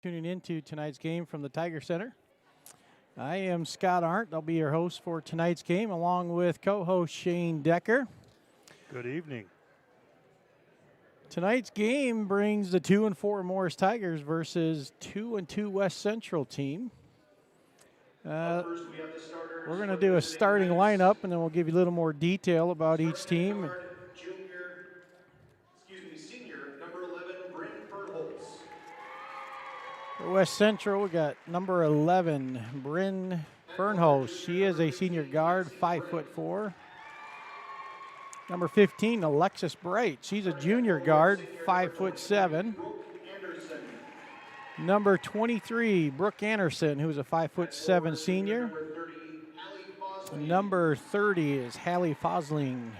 tuning in to tonight's game from the Tiger Center. I am Scott Arndt. I'll be your host for tonight's game, along with co-host Shane Decker. Good evening. Tonight's game brings the 2-4 Morris Tigers versus 2-2 West Central team. We're going to do a starting lineup, and then we'll give you a little more detail about each team. For West Central, we got number 11, Bryn Fernholz. She is a senior guard, 5'4". Number 15, Alexis Bright. She's a junior guard, 5'7". Number 23, Brooke Anderson, who's a 5'7" senior. Number 30 is Hallie Fosling.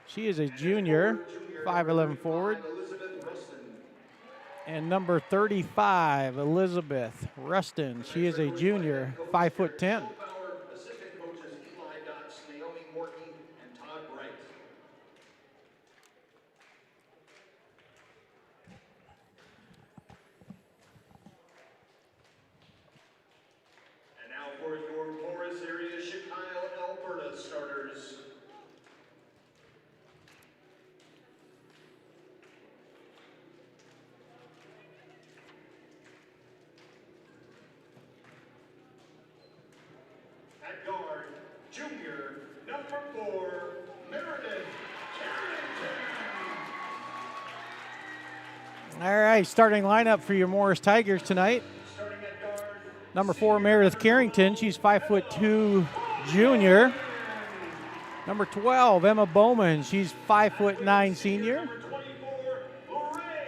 She is a junior, 5'11" forward. And number 35, Elizabeth Rustin. She is a junior, 5'10". All right, starting lineup for your Morris Tigers tonight. Number 4, Meredith Carrington. She's 5'2", junior. Number 12, Emma Bowman. She's 5'9", senior.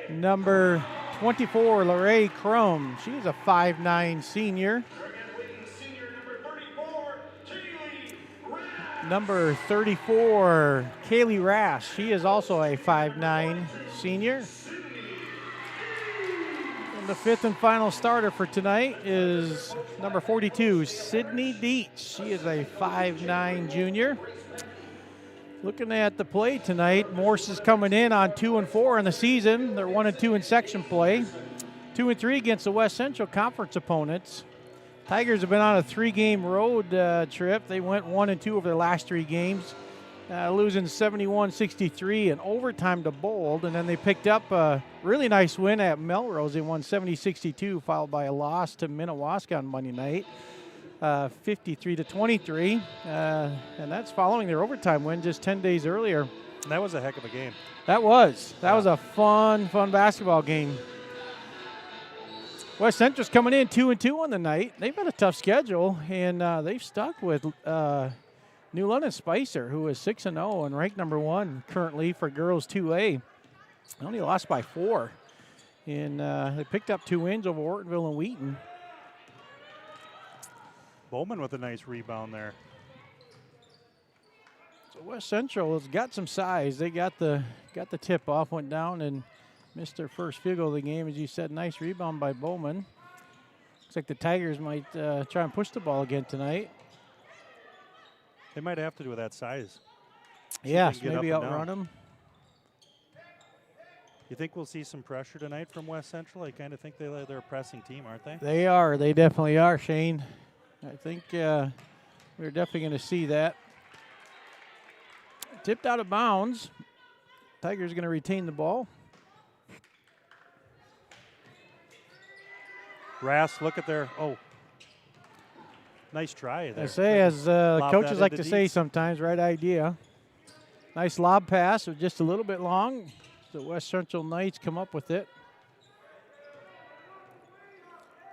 Number 24, Lorraine Crum. She's a 5'9", senior. Number 34, Kaylee Rash. She is also a 5'9", senior. And the fifth and final starter for tonight is number 42, Sydney Dietz. She is a 5'9", junior. Looking at the play tonight, Morse is coming in on 2-4 in the season. They're 1-2 in section play, 2-3 against the West Central Conference opponents. Tigers have been on a 3-game road trip. They went 1-2 over their last 3 games, losing 71-63 in overtime to Bold, and then they picked up a really nice win at Melrose. They won 70-62, followed by a loss to Minnewaska on Monday night, 53-23, and that's following their overtime win just 10 days earlier. That was a heck of a game. That was a fun basketball game. West Central's coming in 2-2 on the night. They've had a tough schedule, and they've stuck with New London Spicer, who is 6-0 and ranked number 1 currently for girls 2A. They only lost by 4, and they picked up 2 wins over Ortonville and Wheaton. Bowman with a nice rebound there. So West Central has got some size. They got the tip off, went down and missed their first field goal of the game, as you said. Nice rebound by Bowman. Looks like the Tigers might try and push the ball again tonight. They might have to do with that size. Yes, maybe outrun them. You think we'll see some pressure tonight from West Central? I kind of think they're a pressing team, aren't they? They are. They definitely are, Shane. I think we're definitely going to see that. Tipped out of bounds. Tigers going to retain the ball. Rass, look at their, nice try there. I say, as coaches like to say sometimes, right idea. Nice lob pass, just a little bit long. The West Central Knights come up with it.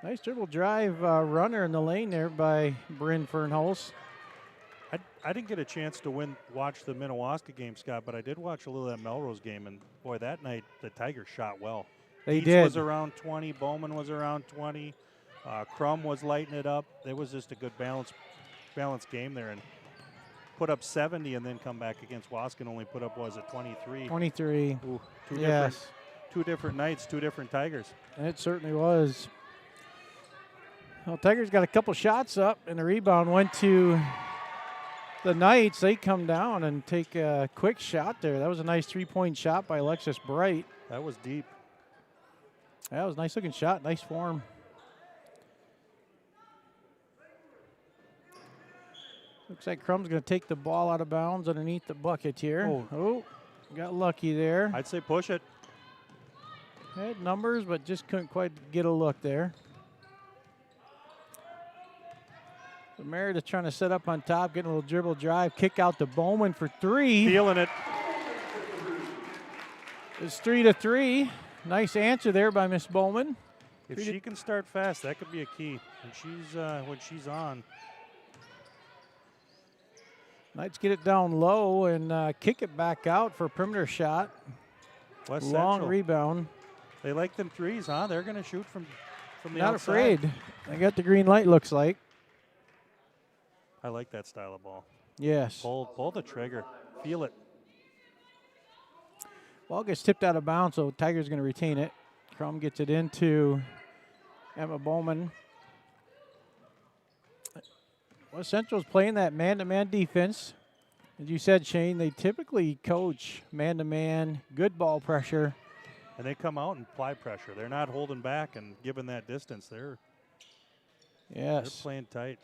Nice dribble drive runner in the lane there by Bryn Fernholz. I didn't get a chance to watch the Minnewaska game, Scott, but I did watch a little of that Melrose game, and boy, that night the Tigers shot well. They Dietz did. Was around 20. Bowman was around 20. Crum was lighting it up. It was just a good balanced game there, and put up 70 and then come back against Waskin, only put up, 23? 23. Ooh, two different nights, 2 different Tigers. It certainly was. Well, Tigers got a couple shots up, and the rebound went to the Knights. They come down and take a quick shot there. That was a nice 3-point shot by Alexis Bright. That was deep. That was a nice-looking shot, nice form. Looks like Crum's going to take the ball out of bounds underneath the bucket here. Oh, got lucky there. I'd say push it. Had numbers, but just couldn't quite get a look there. So Meredith trying to set up on top, getting a little dribble drive, kick out to Bowman for 3. Feeling it. It's 3-3. Nice answer there by Miss Bowman. If she can start fast, that could be a key. When she's on. Knights get it down low and kick it back out for a perimeter shot. West Long Central. rebound. They like them threes, huh? They're going to shoot from the Not outside. afraid. They got the green light, looks like. I like that style of ball. Yes. Pull the trigger. Feel it. Ball gets tipped out of bounds, so Tigers going to retain it. Crum gets it into Emma Bowman. West Central's playing that man-to-man defense. As you said, Shane, they typically coach man-to-man, good ball pressure. And they come out and apply pressure. They're not holding back and giving that distance. They're playing tight.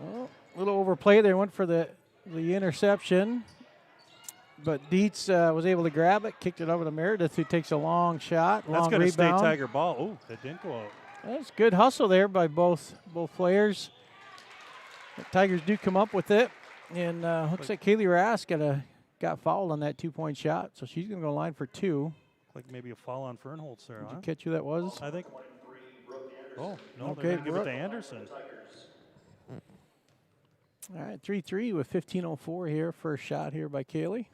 Well, a little overplay there. Went for the interception. But Dietz was able to grab it, kicked it over to Meredith, who takes a long shot, long rebound. That's going to stay Tiger ball. Oh, that didn't go out. That's good hustle there by both players. The Tigers do come up with it. And looks like Kaylee Rask got fouled on that 2-point shot, so she's going to go line for 2. Like maybe a foul on Fernholtz there, Did huh? you catch who that was? I think. Oh, no, Okay, they're going to give it to Anderson. All right, 3-3 with 15:04 here. First shot here by Kaylee.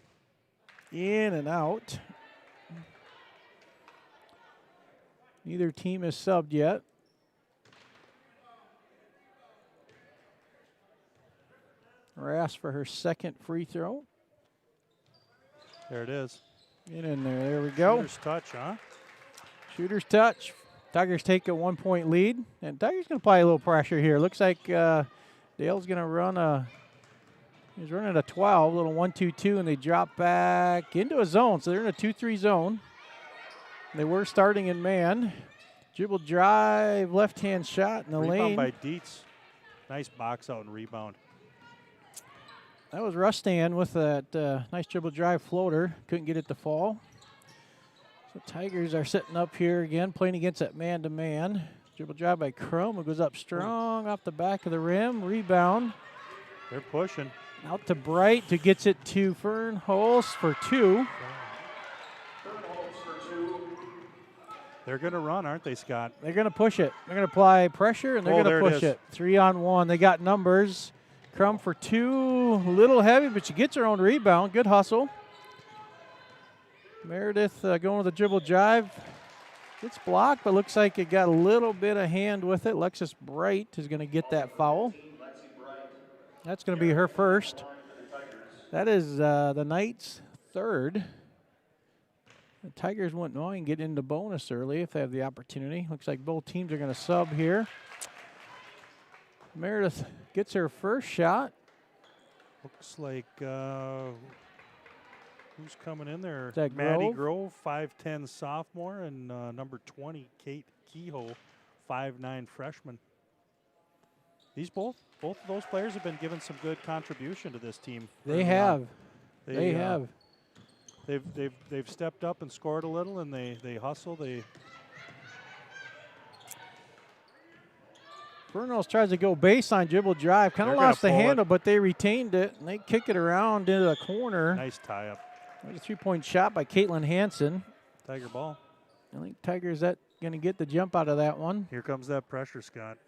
In and out. Neither team is subbed yet. Rask for her second free throw. There it is. Get in there. There we go. Shooter's touch, huh? Shooter's touch. Tigers take a 1-point lead. And Tigers going to apply a little pressure here. Looks like Dale's going to run he's running a 12, little 1-2-2, and they drop back into a zone. So they're in a 2-3 zone. They were starting in man. Dribble drive, left-hand shot in the lane. Rebound by Dietz. Nice box out and rebound. That was Rustan with that nice dribble drive floater. Couldn't get it to fall. So Tigers are setting up here again, playing against that man-to-man. Dribble drive by Crum. It goes up strong off the back of the rim. Rebound. They're pushing. Out to Bright, who gets it to Fernholz for 2. They're going to run, aren't they, Scott? They're going to push it. They're going to apply pressure, and they're going to push it. 3-on-1. They got numbers. Crum for 2. A little heavy, but she gets her own rebound. Good hustle. Meredith going with a dribble drive. It's blocked, but looks like it got a little bit of hand with it. Lexus Bright is going to get that foul. That's going to be her first. That is the Knights' third. The Tigers wouldn't mind getting into bonus early if they have the opportunity. Looks like both teams are going to sub here. Meredith gets her first shot. Looks like who's coming in there? Is that Maddie Grove? Grove, 5'10 sophomore, and number 20, Kate Kehoe, 5'9 freshman. Both of those players have been given some good contribution to this team. They have. They have. They've stepped up and scored a little, and they hustle. Fernholz tries to go baseline dribble drive. Kind of lost the handle, but they retained it, and they kick it around into the corner. Nice tie-up. There's a 3-point shot by Caitlin Hansen. Tiger ball. I think Tigers going to get the jump out of that one. Here comes that pressure, Scott.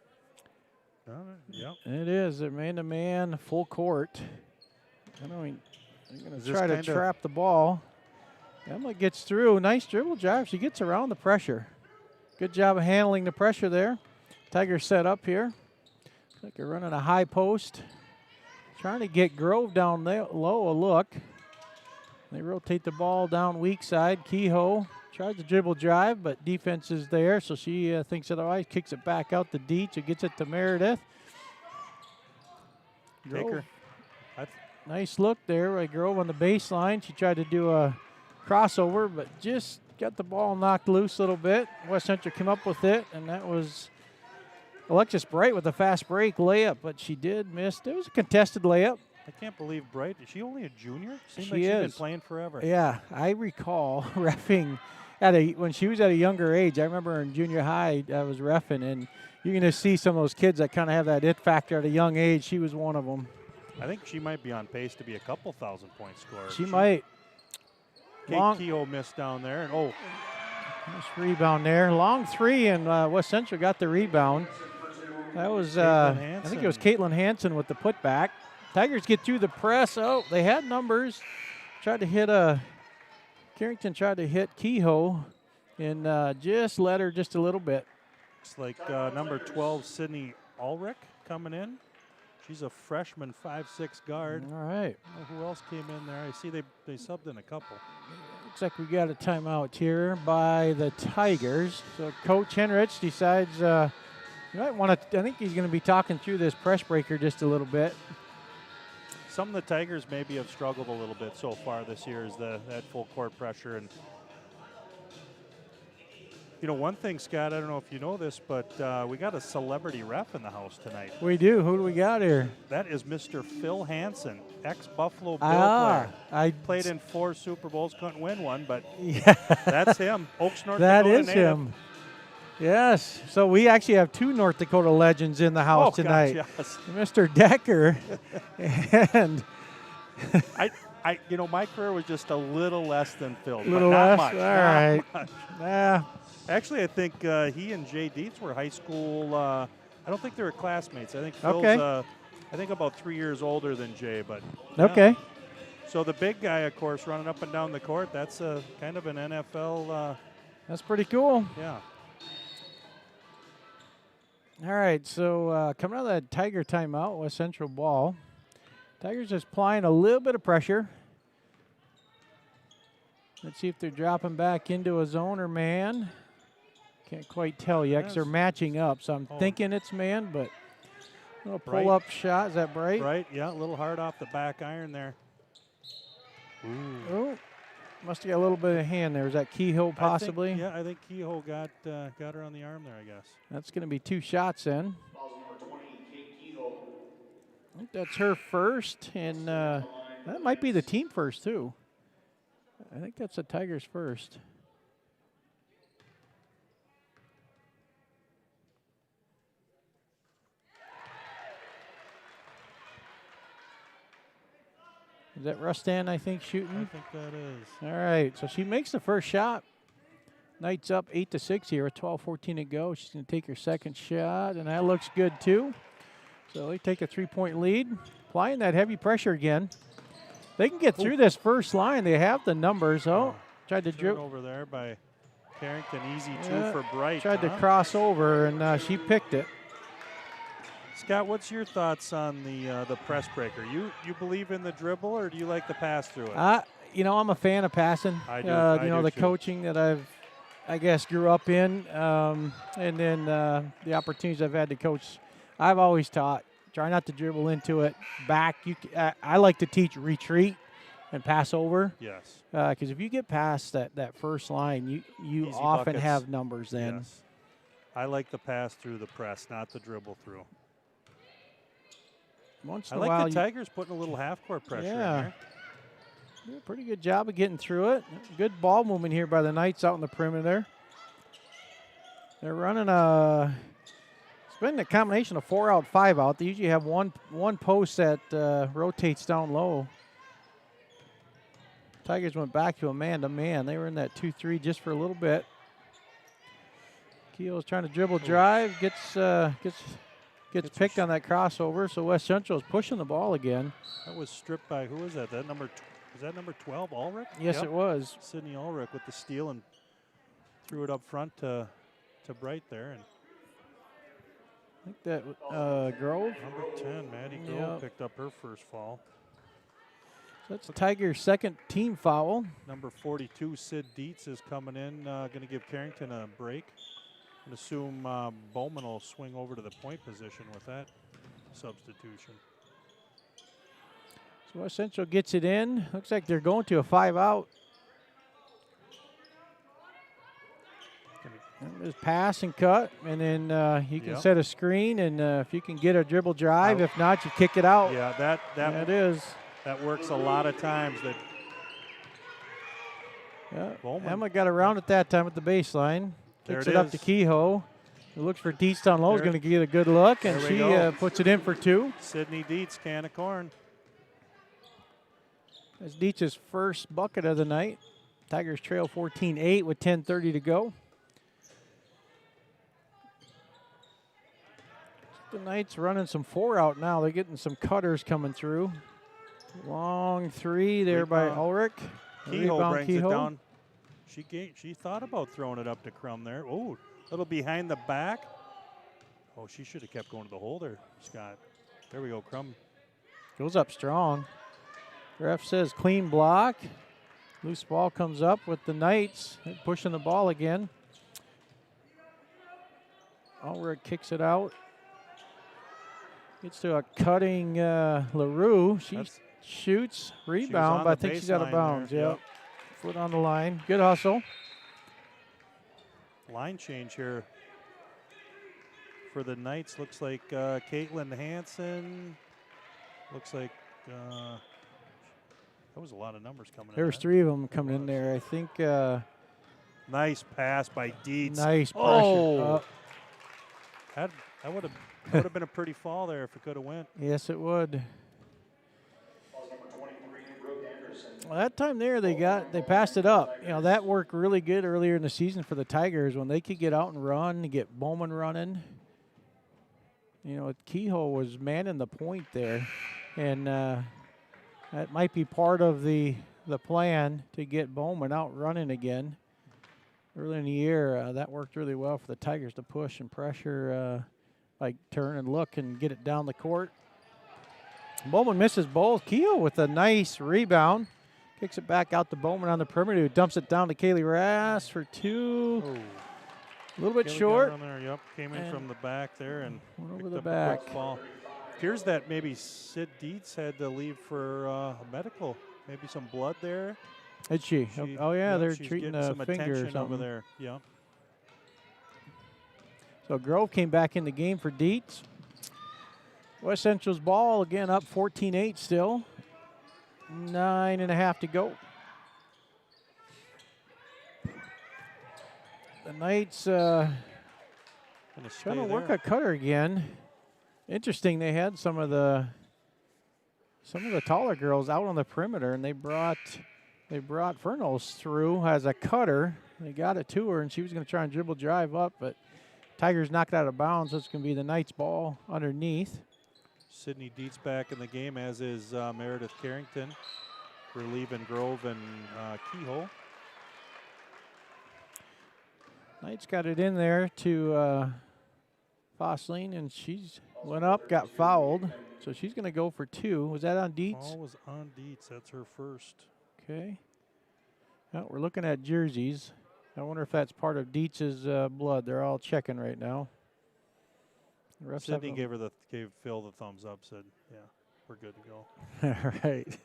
Yep. It is. They're man-to-man, full court. They're going to try to trap the ball. Emma gets through. Nice dribble drive. She gets around the pressure. Good job of handling the pressure there. Tigers set up here. Looks like they're running a high post. Trying to get Grove down there low a look. They rotate the ball down weak side. Kehoe tries to dribble drive, but defense is there, so she thinks otherwise. Kicks it back out to Dietz, who gets it to Meredith. Grove. Nice look there by Grove on the baseline. She tried to do a crossover, but just got the ball knocked loose a little bit. West Central came up with it, and that was Alexis Bright with a fast break layup, but she did miss. It was a contested layup. I can't believe Bright. Is she only a junior? Seems She like she's been is. playing forever. Yeah, I recall reffing when she was at a younger age. I remember in junior high, I was reffing, and you're going to see some of those kids that kind of have that it factor at a young age. She was one of them. I think she might be on pace to be a couple thousand-point scorer. She might. Kate Kehoe missed down there, and nice rebound there. Long three, and West Central got the rebound. That was, I think it was Caitlin Hansen with the putback. Tigers get through the press. Oh, they had numbers. Tried to hit Carrington tried to hit Kehoe and just let her just a little bit. Looks like number 12, Sydney Ulrich, coming in. She's a freshman 5'6" guard. All right. Who else came in there? I see they subbed in a couple. Looks like we got a timeout here by the Tigers. So Coach Henrich decides you might want to. I think he's going to be talking through this press breaker just a little bit. Some of the Tigers maybe have struggled a little bit so far this year is that full court pressure. And, you know, one thing, Scott, I don't know if you know this, but we got a celebrity ref in the house tonight. We do. Who do we got here? That is Mr. Phil Hansen, ex-Buffalo Bill player. I played in 4 Super Bowls, couldn't win one, but yeah. that's him. Oaks, North That Dakota is native. him. Yes. So we actually have 2 North Dakota legends in the house tonight. Gosh, yes. Mr. Decker and you know, my career was just a little less than Phil. little not less. much. All not right. much. Yeah. Actually, I think he and Jay Dietz were high school. I don't think they were classmates. I think Phil's Okay. I think about 3 years older than Jay. But yeah. Okay. So the big guy, of course, running up and down the court. That's kind of an NFL. That's pretty cool. Yeah. All right, so coming out of that Tiger timeout, West Central ball. Tigers just applying a little bit of pressure. Let's see if they're dropping back into a zone or man. Can't quite tell yet because they're matching up, so I'm thinking it's man, but a little pull-up shot. Is that Bright? Right, yeah, a little hard off the back iron there. Ooh. Oh, must have got a little bit of hand there. Is that Kehoe possibly? I think Kehoe got her on the arm there, I guess. That's going to be 2 shots then. I think that's her first, and that might be the team first too. I think that's the Tigers first. Is that Rustan, I think, shooting? I think that is. All right, so she makes the first shot. Knight's up 8-6 here with 12:14 to go. She's going to take her second shot, and that looks good too. So they take a 3-point lead. Applying that heavy pressure again. They can get through this first line. They have the numbers. Oh, tried to dribble over there by Carrington. Easy 2 for Bright. Tried to cross over, and she picked it. Scott, what's your thoughts on the press breaker? You believe in the dribble, or do you like the pass through it? You know, I'm a fan of passing. I do. You know, the coaching that I guess, grew up in, and then the opportunities I've had to coach, I've always taught, try not to dribble into it. Back, I like to teach retreat and pass over. Yes. Because if you get past that first line, you Easy often buckets. have numbers then. Yes. I like the pass through the press, not the dribble through. Once I in a like while, the Tigers putting a little half-court pressure in there. Yeah, pretty good job of getting through it. Good ball movement here by the Knights out in the perimeter. They're running it's been a combination of 4 out, 5 out. They usually have one post that rotates down low. Tigers went back to a man-to-man. They were in that 2-3 just for a little bit. Keel's trying to dribble drive, gets picked on that crossover, so West Central is pushing the ball again. That was stripped by, who was that? Was that number 12, Ulrich? Yes, Yep. it was. Sydney Ulrich with the steal and threw it up front to Bright there. And I think that Grove. number 10, Maddie Grove, picked up her first foul. So that's Tigers' second team foul. Number 42, Sid Dietz, is coming in, going to give Carrington a break. And assume Bowman will swing over to the point position with that substitution. So West Central gets it in. Looks like they're going to a 5 out. Just pass and cut, and then you can Yep. set a screen, and if you can get a dribble drive, if not, you kick it out. Yeah, That is. that works a lot of times. That Yeah. Bowman. Emma got around at that time at the baseline. There Kicks it it up is. to Kehoe. It looks for Dietz down low. Is There- going to get a good look, and there we she go. puts it in for 2. Sydney Dietz, can of corn. That's Dietz's first bucket of the night. Tigers trail 14-8 with 10:30 to go. The Knights running some 4 out now. They're getting some cutters coming through. Long 3 there by Rebound. Ulrich. Kehoe Rebound, brings Kehoe. it down. She thought about throwing it up to Crum there. Oh, little behind the back. Oh, she should have kept going to the hole there, Scott. There we go, Crum. Goes up strong. Ref says clean block. Loose ball comes up with the Knights pushing the ball again. Ulrich kicks it out. Gets to a cutting LaRue. She shoots, rebound, but I think she's out of bounds. Yep. Foot on the line. Good hustle. Line change here for the Knights. Looks like Caitlin Hansen. Looks like that was a lot of numbers coming in. There's 3 of them coming in there. I think. Nice pass by Dietz. Nice pressure. Oh. That would have been a pretty fall there if it could have went. Yes, it would. Well, that time there they passed it up. You know, that worked really good earlier in the season for the Tigers when they could get out and run, get Bowman running. You know, Kehoe was manning the point there, and that might be part of the plan to get Bowman out running again. Early in the year, that worked really well for the Tigers to push and pressure, like turn and look and get it down the court. Bowman misses both. Kehoe with a nice rebound. Kicks it back out to Bowman on the perimeter, who dumps it down to Kaylee Rass for 2. Oh. A little bit Kaylee short. got on there, yep. Came in from the back there and went over picked the up a quick back. fall. Appears that maybe Sid Dietz had to leave for a medical. Maybe some blood there. Is she? Oh, yeah, they're she's treating getting a some finger or attention over something. there. Yeah. So Grove came back in the game for Dietz. West Central's ball again up 14-8 still. 9.5 to go. The Knights trying to work a cutter again. Interesting, they had some of the taller girls out on the perimeter, and they brought Furnos through as a cutter. They got it to her, and she was going to try and dribble drive up, but Tigers knocked it out of bounds, so it's going to be the Knights' ball underneath. Sydney Dietz back in the game, as is Meredith Carrington, relieving Grove and Kehoe. Knights got it in there to Fosling, and she's went up, got fouled, so she's going to go for 2. Was that on Dietz? Ball was on Dietz. That's her first. Okay. Well, we're looking at jerseys. I wonder if that's part of Dietz's blood. They're all checking right now. The refs Sydney have gave Phil the thumbs up. Said, "Yeah, we're good to go." all right.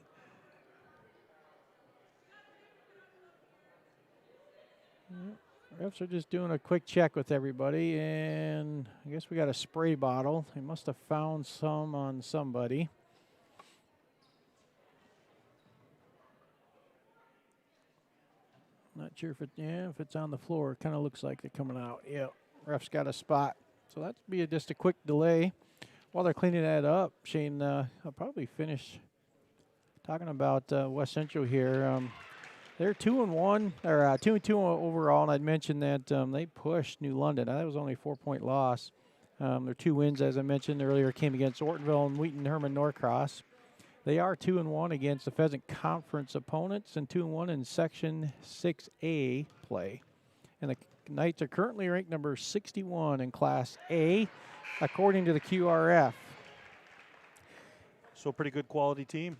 Refs are just doing a quick check with everybody, and I guess we got a spray bottle. They must have found some on somebody. Not sure if it's on the floor. It kind of looks like they're coming out. Yeah, ref's got a spot. So that'd be just a quick delay. While they're cleaning that up, Shane, I'll probably finish talking about West Central here. They're 2-1 or 2-2 overall, and I'd mentioned that they pushed New London. That was only a 4-point loss. Their 2 wins, as I mentioned earlier, came against Ortonville and Wheaton Herman Norcross. They are 2-1 against the Pheasant Conference opponents and 2-1 in Section 6A play. And the Knights are currently ranked number 61 in Class A, according to the QRF. So pretty good quality team.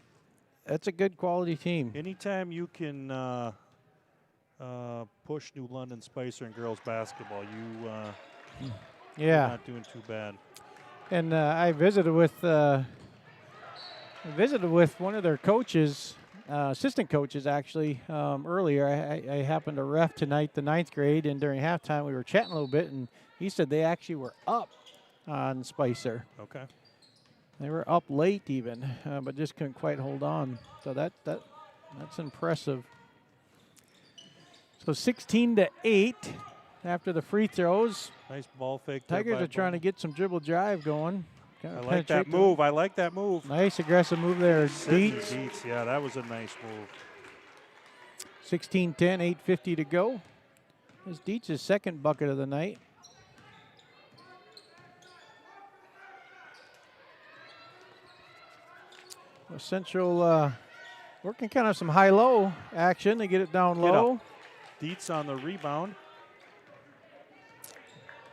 That's a good quality team. Anytime you can push New London Spicer in girls basketball, you're not doing too bad. And I visited with one of their coaches assistant coaches actually earlier. I happened to ref tonight the 9th grade, and during halftime we were chatting a little bit, and he said they actually were up on Spicer. Okay. They were up late even, but just couldn't quite hold on. So that's impressive. So 16-8 after the free throws. Nice ball fake. Tigers are trying to get some dribble drive going. I like that move. I like that move. Nice aggressive move there. Dietz. Yeah, that was a nice move. 16-10, 8:50 to go. This Dietz's second bucket of the night. Central working kind of some high-low action. They get it down low. Dietz on the rebound.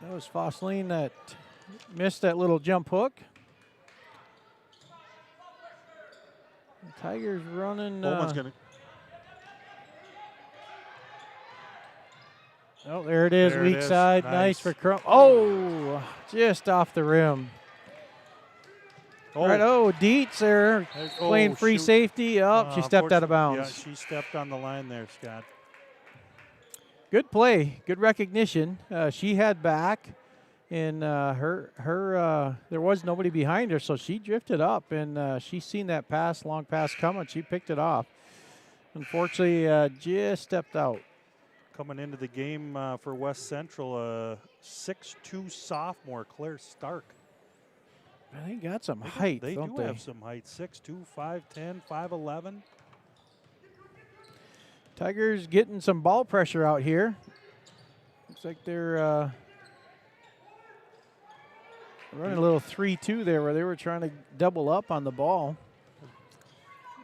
That was Fosseline that missed that little jump hook. The Tigers running. Bowman's gonna. Oh, there it is, There weak it is. side. Nice for Crum. Oh, just off the rim. Oh, Right, Dietz there playing free shoot. safety. Oh, she stepped out of bounds. Yeah, she stepped on the line there, Scott. Good play, good recognition. She had back, and there was nobody behind her, so she drifted up, and she seen that long pass coming. She picked it off. Unfortunately, just stepped out. Coming into the game for West Central, 6'2" sophomore Claire Stark. They got some height, They don't do they? have some height. 6'2", 5'10", 5'11". Tigers getting some ball pressure out here. Looks like they're running a little 3-2 there where they were trying to double up on the ball.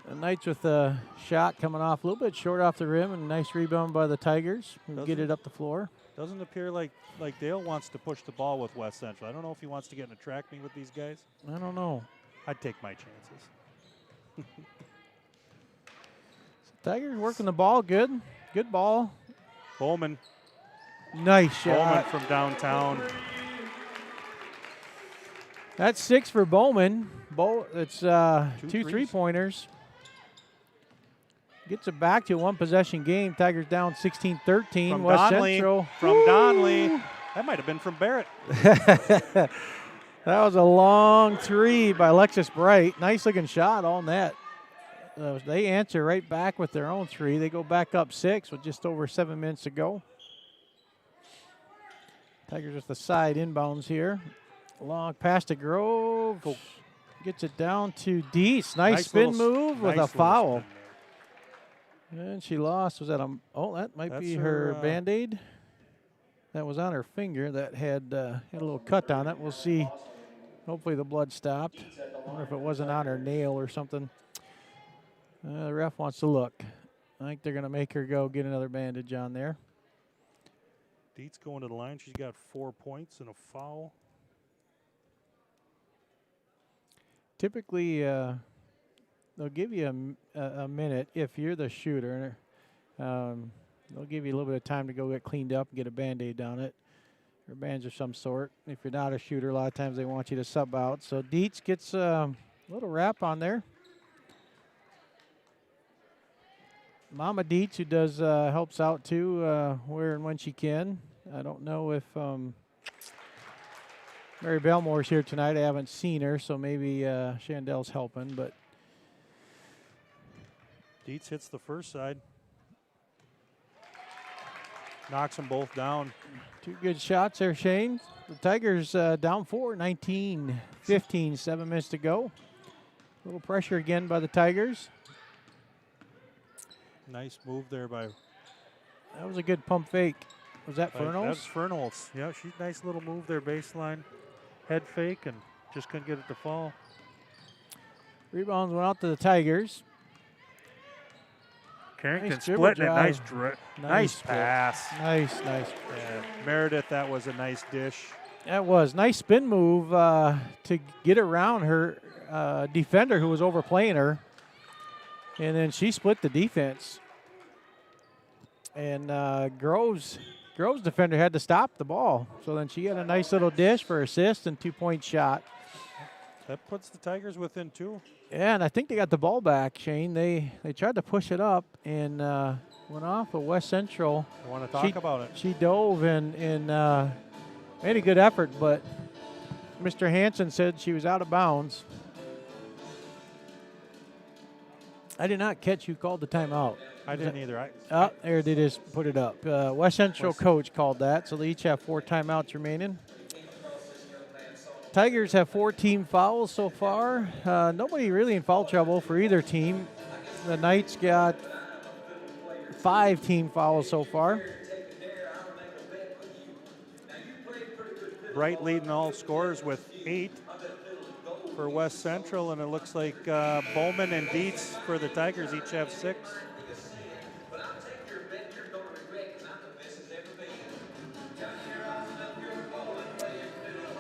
The Knights with a shot coming off a little bit short off the rim, and a nice rebound by the Tigers who get it up the floor. Doesn't appear like Dale wants to push the ball with West Central. I don't know if he wants to get in a track meet with these guys. I don't know. I'd take my chances. Tigers working the ball good. Good ball. Bowman. Nice shot. Bowman from downtown. That's 6 for Bowman. It's two threes. three-pointers. Gets it back to a one-possession game. Tigers down 16-13. From West Donley. Central. From Donley. That might have been from Barrett. That was a long three by Alexis Bright. Nice-looking shot on that. They answer right back with their own three. They go back up 6 with just over 7 minutes to go. Tigers with the side inbounds here. Long pass to Grove. Gets it down to Dietz. Nice spin move with a foul. And she lost. Was that that might be her Band-Aid. That was on her finger that had a little cut on it. We'll see. Hopefully the blood stopped. I wonder if it wasn't on her nail or something. The ref wants to look. I think they're going to make her go get another bandage on there. Dietz going to the line. She's got 4 points and a foul. Typically, they'll give you a minute if you're the shooter. They'll give you a little bit of time to go get cleaned up and get a Band-Aid on it, or bands of some sort. If you're not a shooter, a lot of times they want you to sub out. So Dietz gets a little wrap on there. Mama Dietz, who does helps out too, where and when she can. I don't know if Mary Belmore's here tonight. I haven't seen her, so maybe Chandel's helping. But Dietz hits the first side. Knocks them both down. 2 good shots there, Shane. The Tigers down 4, 19-15, 7 minutes to go. A little pressure again by the Tigers. Nice move there by. That was a good pump fake. Was that Fernals? That's Fernals. Yeah, she's nice little move there, baseline. Head fake, and just couldn't get it to fall. Rebounds went out to the Tigers. Carrington Nice dribble splitting it. drive. Nice pass. Nice. Yeah. Meredith, that was a nice dish. That was nice spin move to get around her defender who was overplaying her. And then she split the defense. And Grove's defender had to stop the ball. So then she had a nice little dish for assist and 2-point shot. That puts the Tigers within 2. Yeah, and I think they got the ball back, Shane. They tried to push it up and went off of West Central. I want to talk about it. She dove and made a good effort, but Mr. Hansen said she was out of bounds. I did not catch who called the timeout. I didn't either. There they just put it up. West Central coach called that, so they each have 4 timeouts remaining. Tigers have 4 team fouls so far. Nobody really in foul trouble for either team. The Knights got 5 team fouls so far. Bright leading all scorers with 8 for West Central, and it looks like Bowman and Dietz for the Tigers each have 6.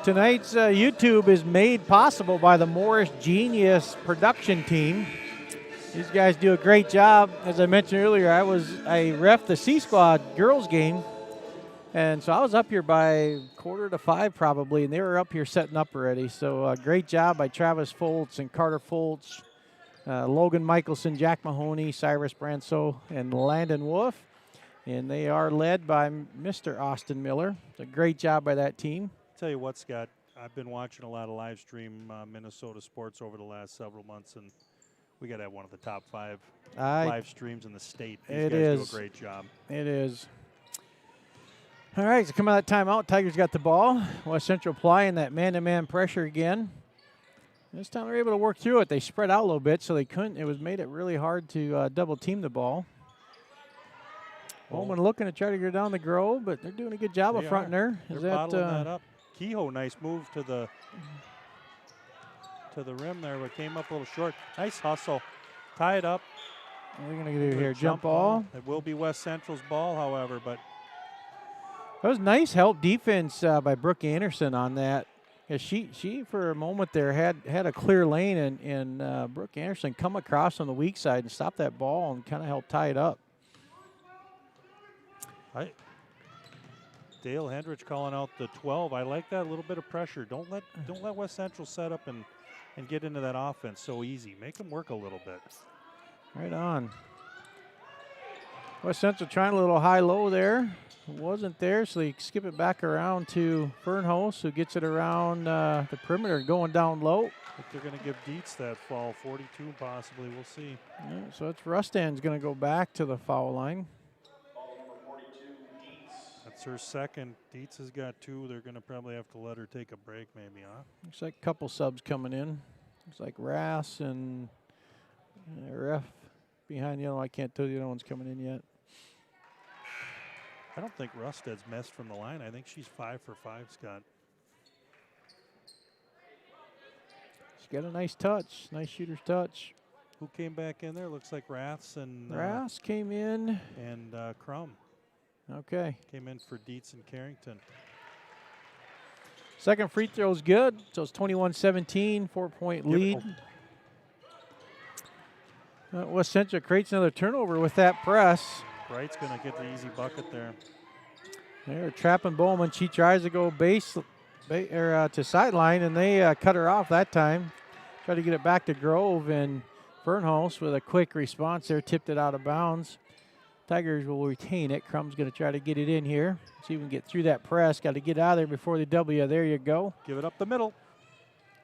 Tonight's YouTube is made possible by the Morris Genius production team. These guys do a great job. As I mentioned earlier, I ref the C Squad girls game, and so I was up here by 4:45 probably, and they were up here setting up already. So great job by Travis Foltz and Carter Foltz, Logan Michelson, Jack Mahoney, Cyrus Branso, and Landon Wolf. And they are led by Mr. Austin Miller. It's a great job by that team. Tell you what, Scott, I've been watching a lot of live stream Minnesota sports over the last several months, and we got to have one of the top 5 live streams in the state. These guys do a great job. It is. All right, so coming out of that timeout, Tigers got the ball. West Central applying that man-to-man pressure again. This time they were able to work through it. They spread out a little bit, so they couldn't. It made it really hard to double team the ball. Bowman looking to try to go down the Grove, but they're doing a good job up front there. They're bottling that up. Kehoe, nice move to the rim there, but came up a little short. Nice hustle. Tie it up. What are they going to do here? Jump ball? It will be West Central's ball, however, but that was nice help defense by Brooke Anderson on that. Yeah, she for a moment there had a clear lane, and Brooke Anderson come across on the weak side and stop that ball and kind of help tie it up. Dale Hendrich calling out the 12. I like that, a little bit of pressure. Don't let West Central set up and get into that offense so easy. Make them work a little bit. Right on. West Central trying a little high-low there. It wasn't there, so they skip it back around to Fernhouse, who gets it around the perimeter, going down low. I think they're going to give Dietz that foul, 42 possibly. We'll see. Yeah, so it's Rustan's going to go back to the foul line. That's her second. Dietz has got 2. They're going to probably have to let her take a break maybe, huh? Looks like a couple subs coming in. Looks like Rass and ref behind the other one. I can't tell you the other one's coming in yet. I don't think Rusted's missed from the line. I think she's 5 for 5, Scott. She's got a nice touch, nice shooter's touch. Who came back in there? Looks like Rass and Rass came in. And Crum. Okay. Came in for Dietz and Carrington. Second free throw is good. So it's 21-17, 4-point lead. West Central creates another turnover with that press. Bright's going to get the easy bucket there. They're trapping Bowman. She tries to go to sideline, and they cut her off that time. Try to get it back to Grove, and Fernhouse with a quick response there, tipped it out of bounds. Tigers will retain it. Crum's going to try to get it in here. See if we can get through that press. Got to get out of there before the W. There you go. Give it up the middle.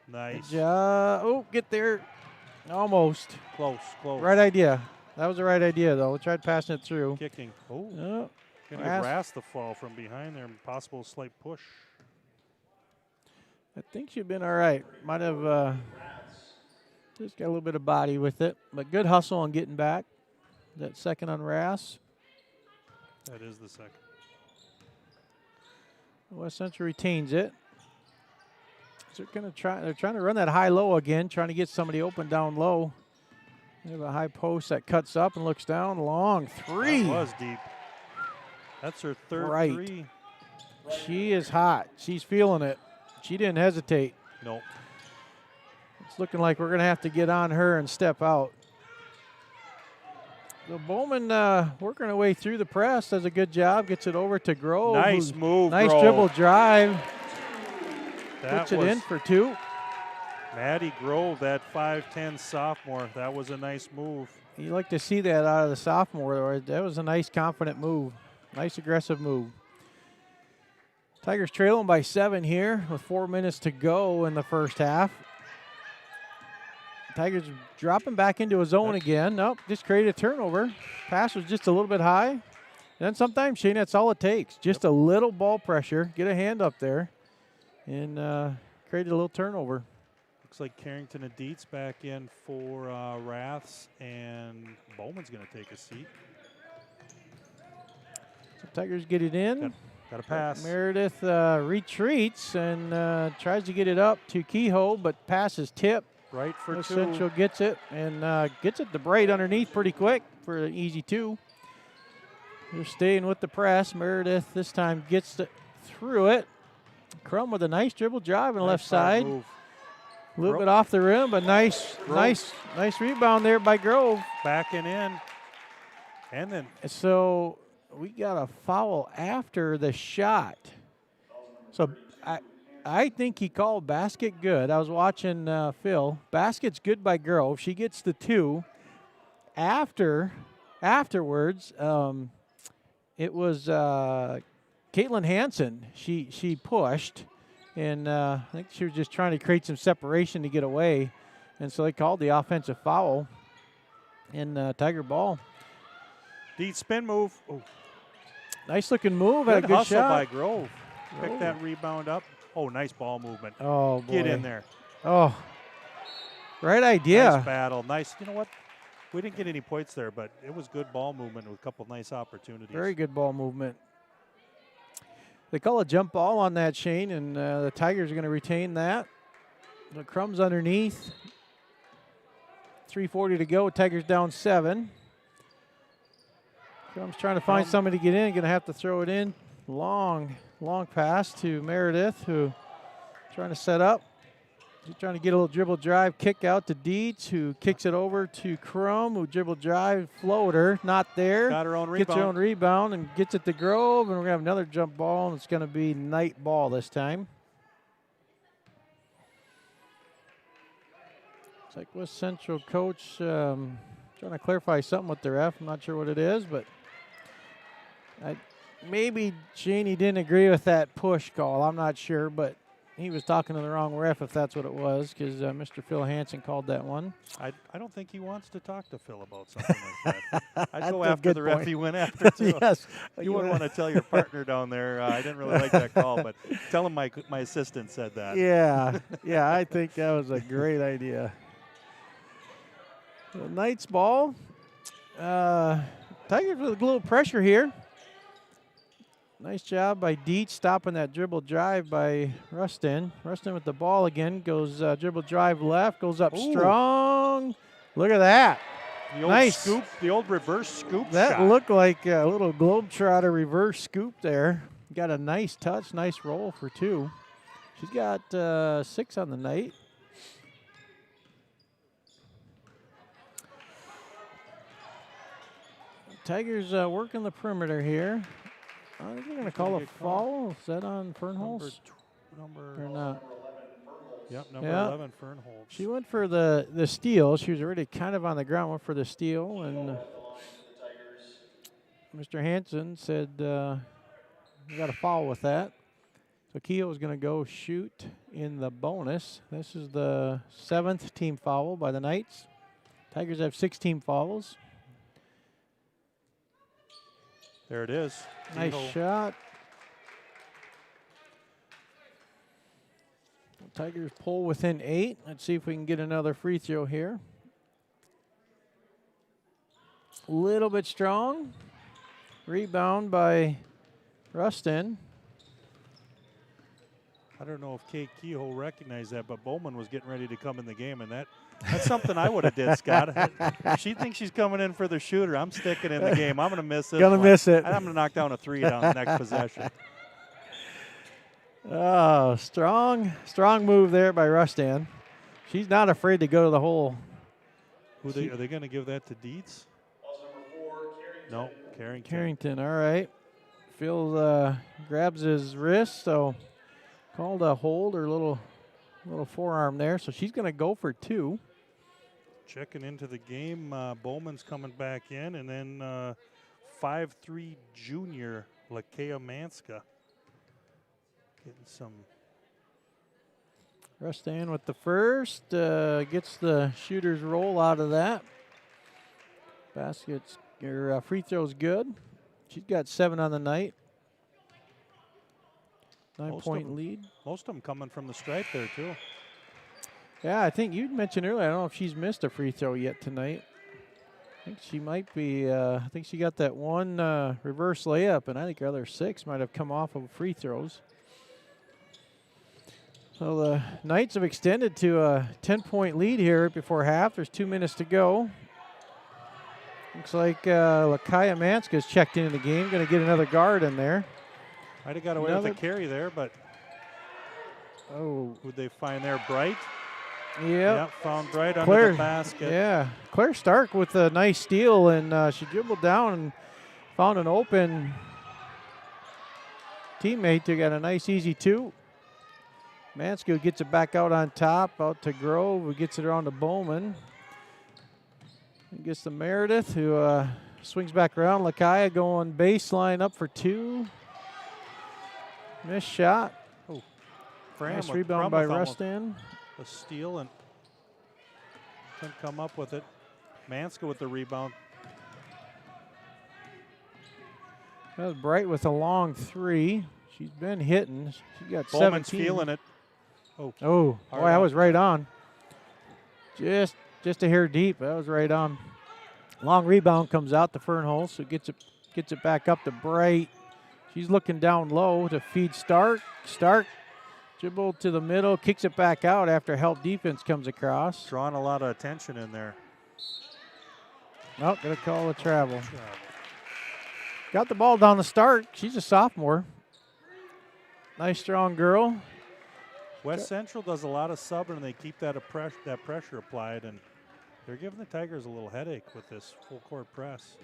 Nice. Get there. Almost. Close. Right idea. That was the right idea, though. We tried passing it through. Kicking. Going to give Rass the fall from behind there. Possible slight push. I think she'd been all right. Might have just got a little bit of body with it. But good hustle on getting back. That second on Rass. That is the second. West Central retains it. So they're trying to run that high-low again, trying to get somebody open down low. They have a high post that cuts up and looks down. Long three. That was deep. That's her third three. She is hot. She's feeling it. She didn't hesitate. Nope. It's looking like we're going to have to get on her and step out. So Bowman working her way through the press, does a good job, gets it over to Grove. Nice move, Nice Grove. dribble drive. That puts it in for 2. Maddie Grove, that 5'10 sophomore, that was a nice move. You like to see that out of the sophomore. That was a nice, confident move. Nice, aggressive move. Tigers trailing by 7 here with 4 minutes to go in the first half. Tigers dropping back into a zone again. Nope, just created a turnover. Pass was just a little bit high. And then sometimes, Shane, that's all it takes. Just a little ball pressure, get a hand up there, and create a little turnover. Looks like Carrington and Dietz back in for Raths, and Bowman's going to take a seat. So Tigers get it in. Got a pass. Meredith retreats and tries to get it up to Kehoe, but pass is tipped. Right for 2. Central gets it and gets it to Braid underneath pretty quick for an easy 2. They're staying with the press. Meredith this time gets through it. Crum with a nice dribble drive on the left side. Move. A little bit off the rim, but nice rebound there by Grove. Backing in. And then. So we got a foul after the shot. So I think he called basket good. I was watching Phil. Basket's good by Grove. She gets the 2. Afterwards, it was Caitlin Hansen. She pushed, and I think she was just trying to create some separation to get away. And so they called the offensive foul in Tiger ball. Deed spin move. Oh. Nice looking move. Good had a good hustle shot by Grove. Pick that rebound up. Oh, nice ball movement. Oh, boy. Get in there. Oh, right idea. Nice battle. Nice. You know what? We didn't get any points there, but it was good ball movement with a couple nice opportunities. Very good ball movement. They call a jump ball on that, Shane, and the Tigers are going to retain that. The Crumbs underneath. 3:40 to go. Tigers down 7. Crumbs trying to find somebody to get in. Going to have to throw it in. Long pass to Meredith, who trying to set up. She's trying to get a little dribble drive, kick out to Dietz, who kicks it over to Crum, who dribble drive, floater, not there. Got her own rebound. Gets her own rebound and gets it to Grove, and we're going to have another jump ball, and it's going to be night ball this time. Looks like West Central coach trying to clarify something with the ref. I'm not sure what it is, but maybe Cheney didn't agree with that push call. I'm not sure, but he was talking to the wrong ref if that's what it was, because Mr. Phil Hansen called that one. I don't think he wants to talk to Phil about something like that. I'd go That's a after good the ref point. he went after, too. Yes. You wouldn't want to tell your partner down there, I didn't really like that call, but tell him my assistant said that. Yeah, I think that was a great idea. The Knights ball. Tigers with a little pressure here. Nice job by Dietz stopping that dribble drive by Rustin. Rustin with the ball again. Goes dribble drive left. Goes up strong. Look at that. The old nice scoop, the old reverse scoop that shot. Looked like a little Globetrotter reverse scoop there. Got a nice touch, nice roll for 2. She's got 6 on the night. Tigers working the perimeter here. I think they're going to call a foul. Is that on Fernholz? Or not? Yep, number 11, Fernholz. She went for the steal. She was already kind of on the ground, went for the steal. And Mr. Hansen said we got a foul with that. So Keogh is going to go shoot in the bonus. This is the 7th team foul by the Knights. Tigers have 6 team fouls. There it is. Nice shot. Tigers pull within 8. Let's see if we can get another free throw here. A little bit strong. Rebound by Rustin. I don't know if Kate Kehoe recognized that, but Bowman was getting ready to come in the game, and that's something I would have did, Scott. If she thinks she's coming in for the shooter, I'm sticking in the game. I'm going to miss this miss it. And I'm going to knock down a 3 down the next possession. Oh, strong move there by Rustin. She's not afraid to go to the hole. Are they going to give that to Dietz? No, Carrington. Carrington, all right. Phil grabs his wrist, so called a hold or a little little forearm there, so she's going to go for 2. Checking into the game, Bowman's coming back in, and then 5'3" junior Lakea Manska getting some. Rustan with the first, gets the shooter's roll out of that. Baskets, or free throw's good. She's got 7 on the night. 9-point lead. Most of them coming from the stripe there, too. Yeah, I think you mentioned earlier, I don't know if she's missed a free throw yet tonight. I think she might be, I think she got that one reverse layup, and I think her other 6 might have come off of free throws. So the Knights have extended to a 10-point lead here right before half. There's 2 minutes to go. Looks like Lakaya Manska's checked into the game. Going to get another guard in there. Might have got away with a carry there, but who'd they find there? Bright? Yep, found Bright under the basket. Yeah, Claire Stark with a nice steal, and she dribbled down and found an open teammate who got a nice easy 2. Manska gets it back out on top, out to Grove, who gets it around to Bowman. He gets to Meredith, who swings back around. Lakaya going baseline up for 2. Missed shot. Oh, nice rebound by Rustan. A steal and couldn't come up with it. Manska with the rebound. That was Bright with a long 3. She's been hitting. She got Bowman's 17. feeling it. Boy, that was right on. Just a hair deep. That was right on. Long rebound comes out to Fernholz, so gets it back up to Bright. She's looking down low to feed Stark. Stark dribbled to the middle, kicks it back out after help defense comes across. Drawing a lot of attention in there. Nope, gonna call a travel. Got the ball down to Stark. She's a sophomore. Nice strong girl. West Central does a lot of subbing, and they keep that pressure applied, and they're giving the Tigers a little headache with this full court press.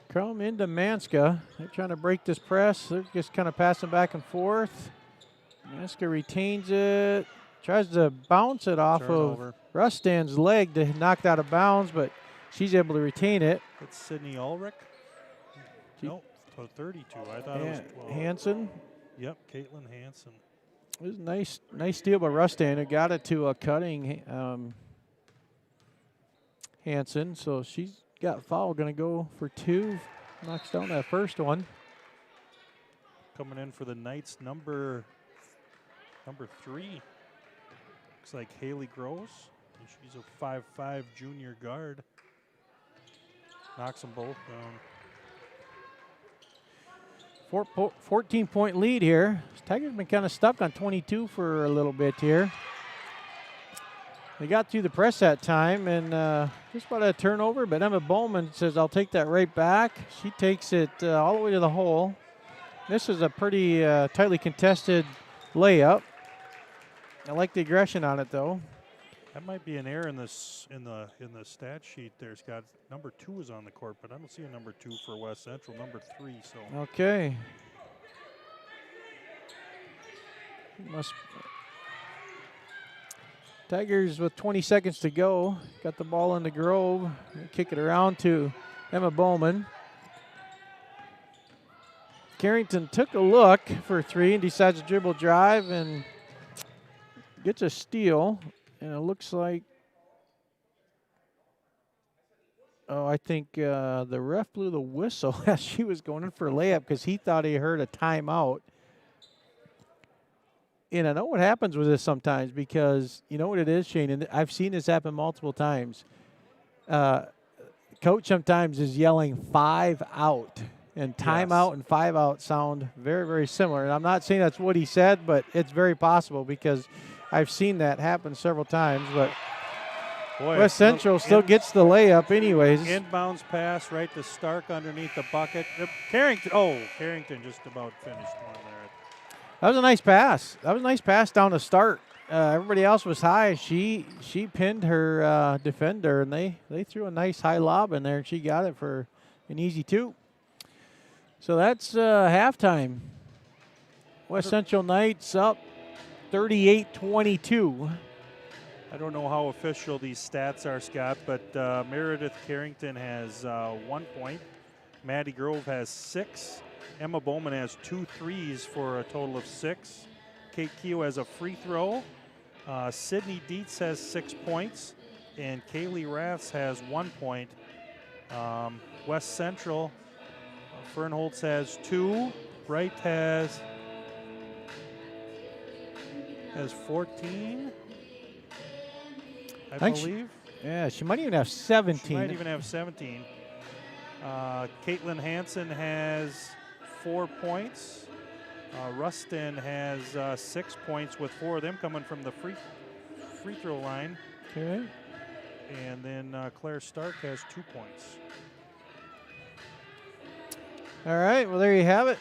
Come into Manska. They're trying to break this press. They're just kind of passing back and forth. Manska retains it. Tries to bounce it off of Rustan's leg to knock it out of bounds, but she's able to retain it. It's Sydney Ulrich. Nope, 32. I thought it was 12. Hansen. Yep, Caitlin Hansen. It was a nice steal by Rustan, who got it to a cutting Hansen. So she's got foul, going to go for 2. Knocks down that first one. Coming in for the Knights, number 3. Looks like Haley Gross. She's a 5'5" junior guard. Knocks them both down. 14-point lead here. Tigers been kind of stuck on 22 for a little bit here. They got through the press that time, and just about a turnover, but Emma Bowman says, I'll take that right back. She takes it all the way to the hole. This is a pretty tightly contested layup. I like the aggression on it, though. That might be an error in this in the stat sheet there, Scott. Number 2 is on the court, but I don't see a number 2 for West Central. Number 3, so. Okay. Tigers with 20 seconds to go. Got the ball in the Grove. Kick it around to Emma Bowman. Carrington took a look for 3 and decides to dribble drive and gets a steal. And it looks like, I think the ref blew the whistle as she was going in for a layup because he thought he heard a timeout. And I know what happens with this sometimes because you know what it is, Shane, and I've seen this happen multiple times. Coach sometimes is yelling 5 out, and timeout and 5 out sound very, very similar. And I'm not saying that's what he said, but it's very possible because I've seen that happen several times. But boy, West Central still gets the layup anyways. Inbounds pass right to Stark underneath the bucket. Carrington just about finished one there. That was a nice pass. That was a nice pass down to Stark. Everybody else was high. She pinned her defender, and they threw a nice high lob in there, and she got it for an easy 2. So that's halftime. West Central Knights up 38-22. I don't know how official these stats are, Scott, but Meredith Carrington has 1 point. Maddie Grove has 6. Emma Bowman has 2 threes for a total of 6. Kate Keogh has a free throw. Sydney Dietz has 6 points. And Kaylee Raths has 1 point. West Central, Fernholtz has 2. Wright has 14, I believe. She might even have 17. She might even have 17. Caitlin Hansen has 4 points. Rustin has 6 points, with 4 of them coming from the free throw line. Okay. And then Claire Stark has 2 points. All right, well, there you have it.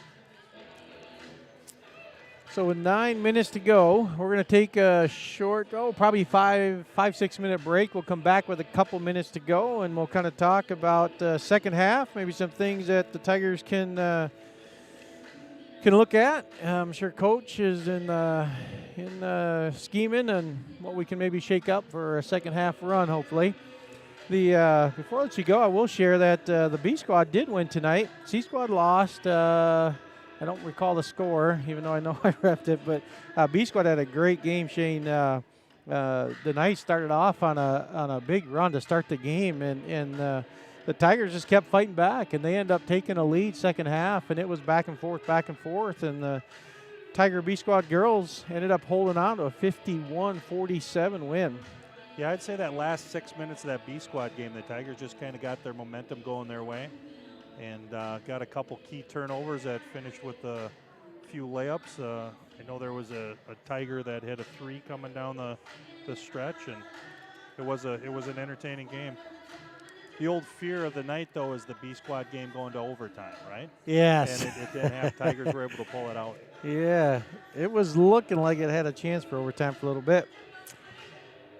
So with 9 minutes to go, we're going to take a short, probably 5-6 minute break. We'll come back with a couple minutes to go, and we'll kind of talk about second half, maybe some things that the Tigers can look at. I'm sure Coach is in scheming and what we can maybe shake up for a second half run, hopefully. Before I let you go, I will share that the B squad did win tonight. C squad lost. I don't recall the score, even though I know I repped it. But B squad had a great game, Shane. The night started off on a big run to start the game, and the Tigers just kept fighting back, and they ended up taking a lead second half, and it was back and forth, and the Tiger B squad girls ended up holding on to a 51-47 win. Yeah, I'd say that last 6 minutes of that B squad game, the Tigers just kind of got their momentum going their way, and got a couple key turnovers that finished with a few layups. I know there was a Tiger that hit a 3 coming down the stretch, and it was an entertaining game. The old fear of the night, though, is the B squad game going to overtime, right? Yes. And it didn't have. Tigers were able to pull it out. Yeah, it was looking like it had a chance for overtime for a little bit.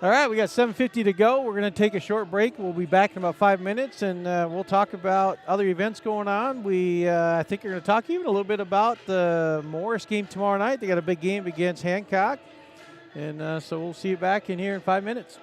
All right, we got 7:50 to go. We're going to take a short break. We'll be back in about 5 minutes, and we'll talk about other events going on. I think we're going to talk even a little bit about the Morris game tomorrow night. They got a big game against Hancock, and so we'll see you back in here in 5 minutes.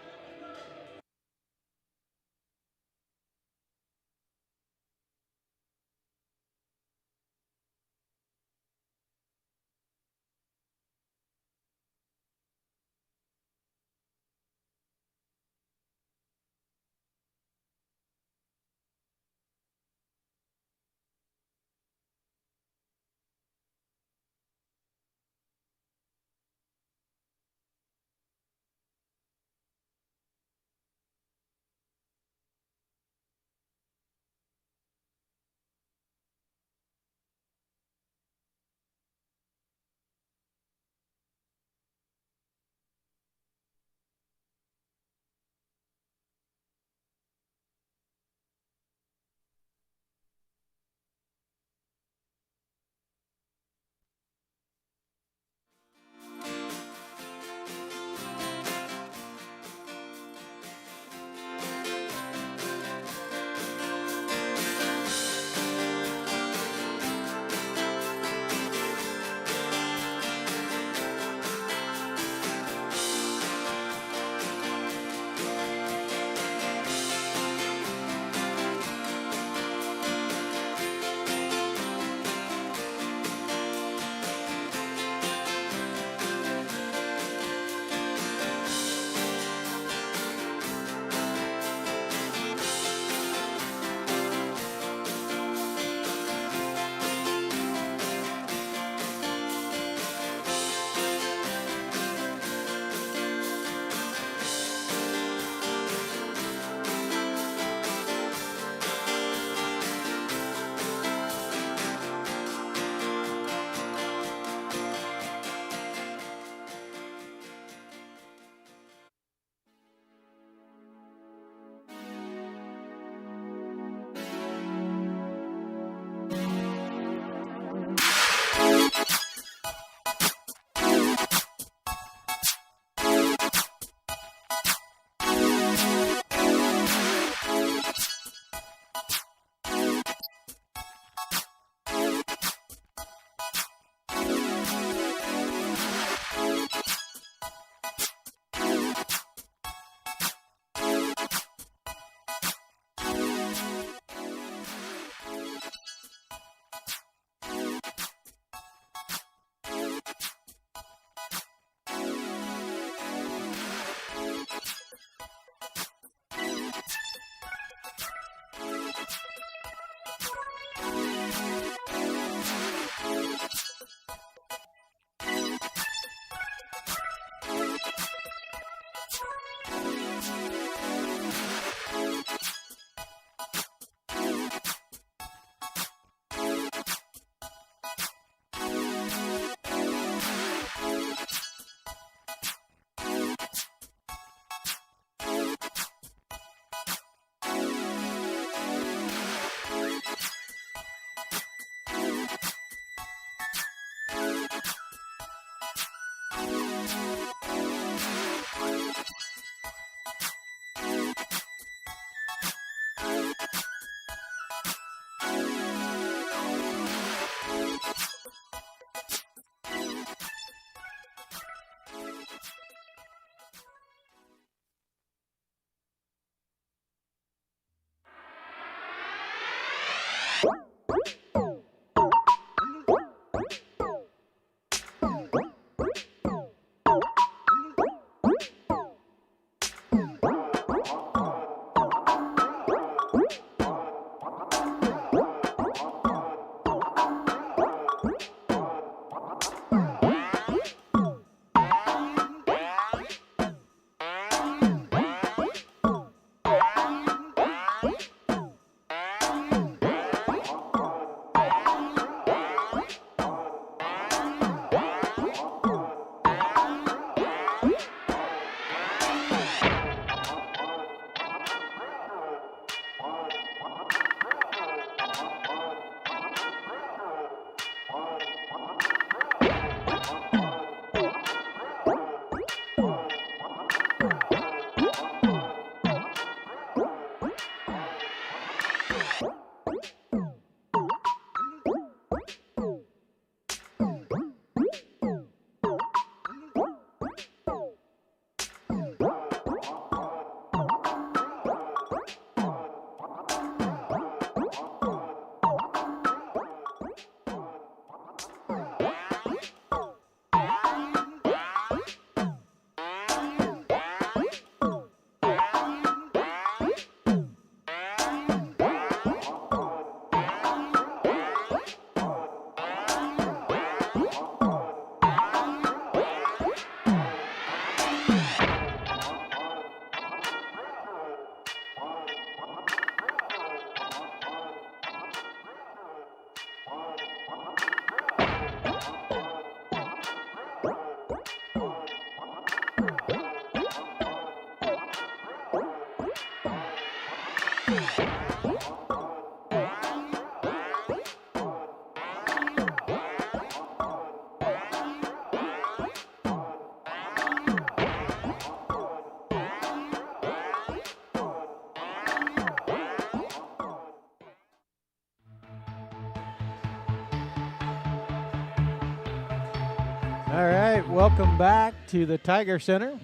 All right, welcome back to the Tiger Center.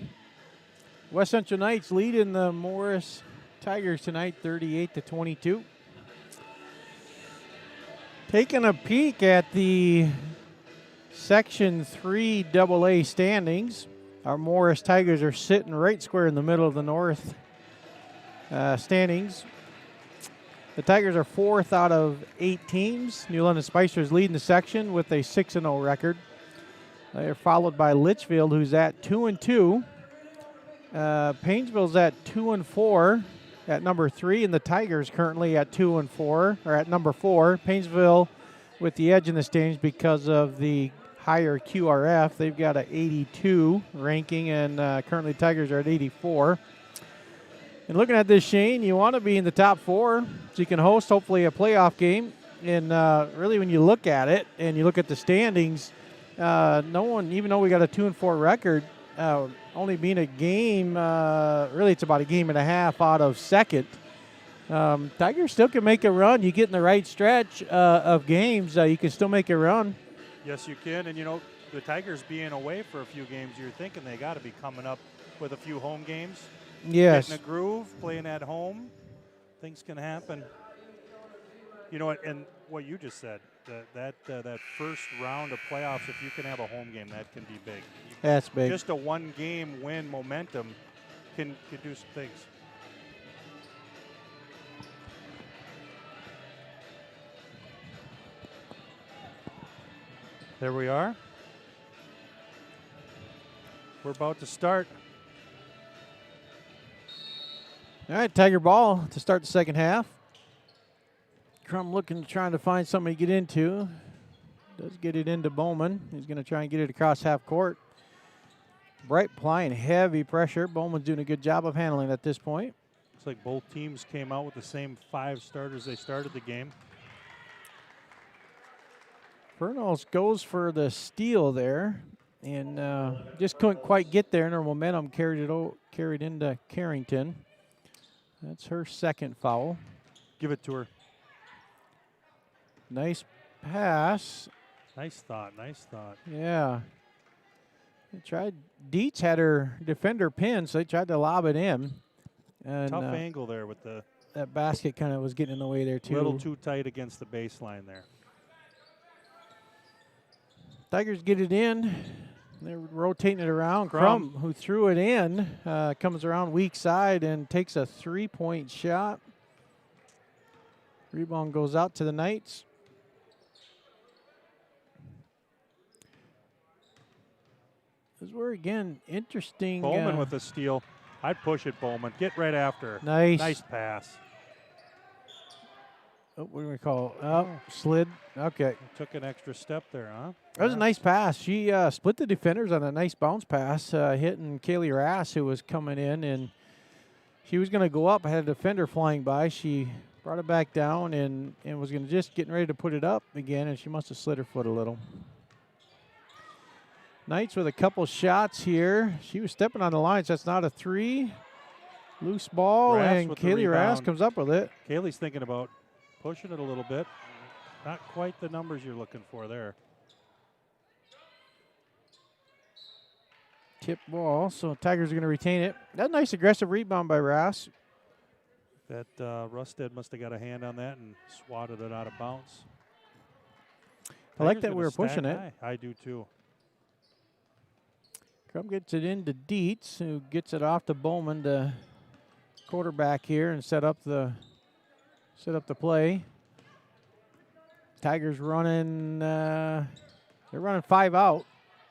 West Central Knights leading the Morris Tigers tonight, 38-22. Taking a peek at the Section 3 AA standings, our Morris Tigers are sitting right square in the middle of the North standings. The Tigers are 4th out of 8 teams. New London Spicers leading the section with a 6-0 record. They're followed by Litchfield, who's at 2-2. Painesville's at 2-4 at number 3, and the Tigers currently at 2-4, or at number 4. Painesville with the edge in the standings because of the higher QRF. They've got an 82 ranking, and currently the Tigers are at 84. And looking at this, Shane, you want to be in the top 4 so you can host hopefully a playoff game. And really, when you look at it and you look at the standings, no one, even though we got a 2-4 record, only being a game, really it's about a game and a half out of second. Tigers still can make a run. You get in the right stretch of games, you can still make a run. Yes, you can. And, you know, the Tigers being away for a few games, you're thinking they got to be coming up with a few home games. Yes. Getting a groove, playing at home, things can happen. You know, and what you just said, that first round of playoffs, if you can have a home game, that can be big. That's big. Just a one-game win momentum can do some things. There we are. We're about to start. All right, Tiger ball to start the second half. Crum trying to find somebody to get into. Does get it into Bowman. He's going to try and get it across half court. Bright applying heavy pressure. Bowman's doing a good job of handling at this point. Looks like both teams came out with the same 5 starters they started the game. Fernals goes for the steal there and just couldn't quite get there, and her momentum carried into Carrington. That's her second foul. Give it to her. Nice pass. Nice thought, nice thought. Yeah. Dietz had her defender pinned, so they tried to lob it in. And, tough angle there with that basket kind of was getting in the way there, too. A little too tight against the baseline there. Tigers get it in. They're rotating it around. Crum, who threw it in, comes around weak side and takes a 3-point shot. Rebound goes out to the Knights. This is where, again, interesting. Bowman with the steal. I'd push it, Bowman. Get right after. Nice. Nice pass. Oh, what do we call it? Oh, slid. Okay. Took an extra step there, huh? That was a nice pass. She split the defenders on a nice bounce pass, hitting Kaylee Rass, who was coming in, and she was going to go up. Had a defender flying by. She brought it back down and was going to just getting ready to put it up again, and she must have slid her foot a little. Knights with a couple shots here. She was stepping on the line, so that's not a 3. Loose ball, and Kaylee Rass comes up with it. Kaylee's thinking about pushing it a little bit. Not quite the numbers you're looking for there. Tip ball, so Tigers are going to retain it. That nice aggressive rebound by Rass. That Rusted must have got a hand on that and swatted it out of bounds. I like that we were pushing it. I do too. Crum gets it into Dietz, who gets it off to Bowman, the quarterback here, and set up the play. Tigers running. They're running 5 out.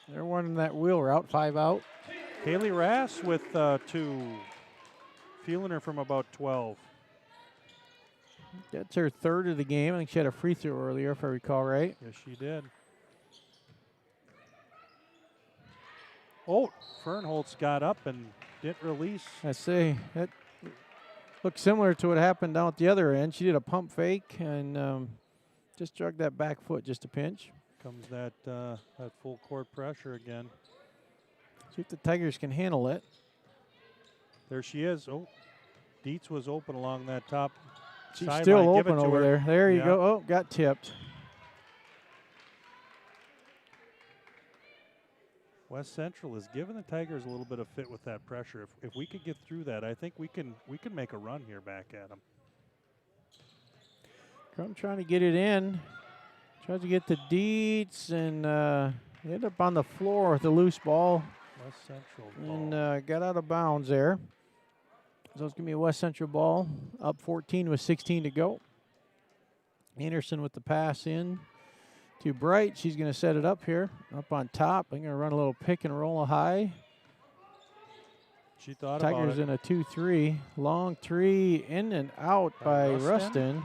They're running that wheel route, 5 out. Kaylee Rass with 2. Feeling her from about 12. That's her 3rd of the game. I think she had a free throw earlier, if I recall right. Yes, she did. Oh, Fernholtz got up and didn't release. I see. That looked similar to what happened down at the other end. She did a pump fake and just drug that back foot just a pinch. Comes that full court pressure again. See if the Tigers can handle it. There she is. Oh, Dietz was open along that top. She's still open over there. There you go. Oh, got tipped. West Central is giving the Tigers a little bit of fit with that pressure. If we could get through that, I think we can make a run here back at them. Crum trying to get it in. Tries to get the Dietz and ended up on the floor with a loose ball. West Central ball. And got out of bounds there. So it's going to be a West Central ball. Up 14 with 16 to go. Anderson with the pass in to Bright. She's going to set it up here. Up on top. I'm going to run a little pick and roll high. She thought Tigers about it. in a 2-3. Long 3 in and out by Rustin.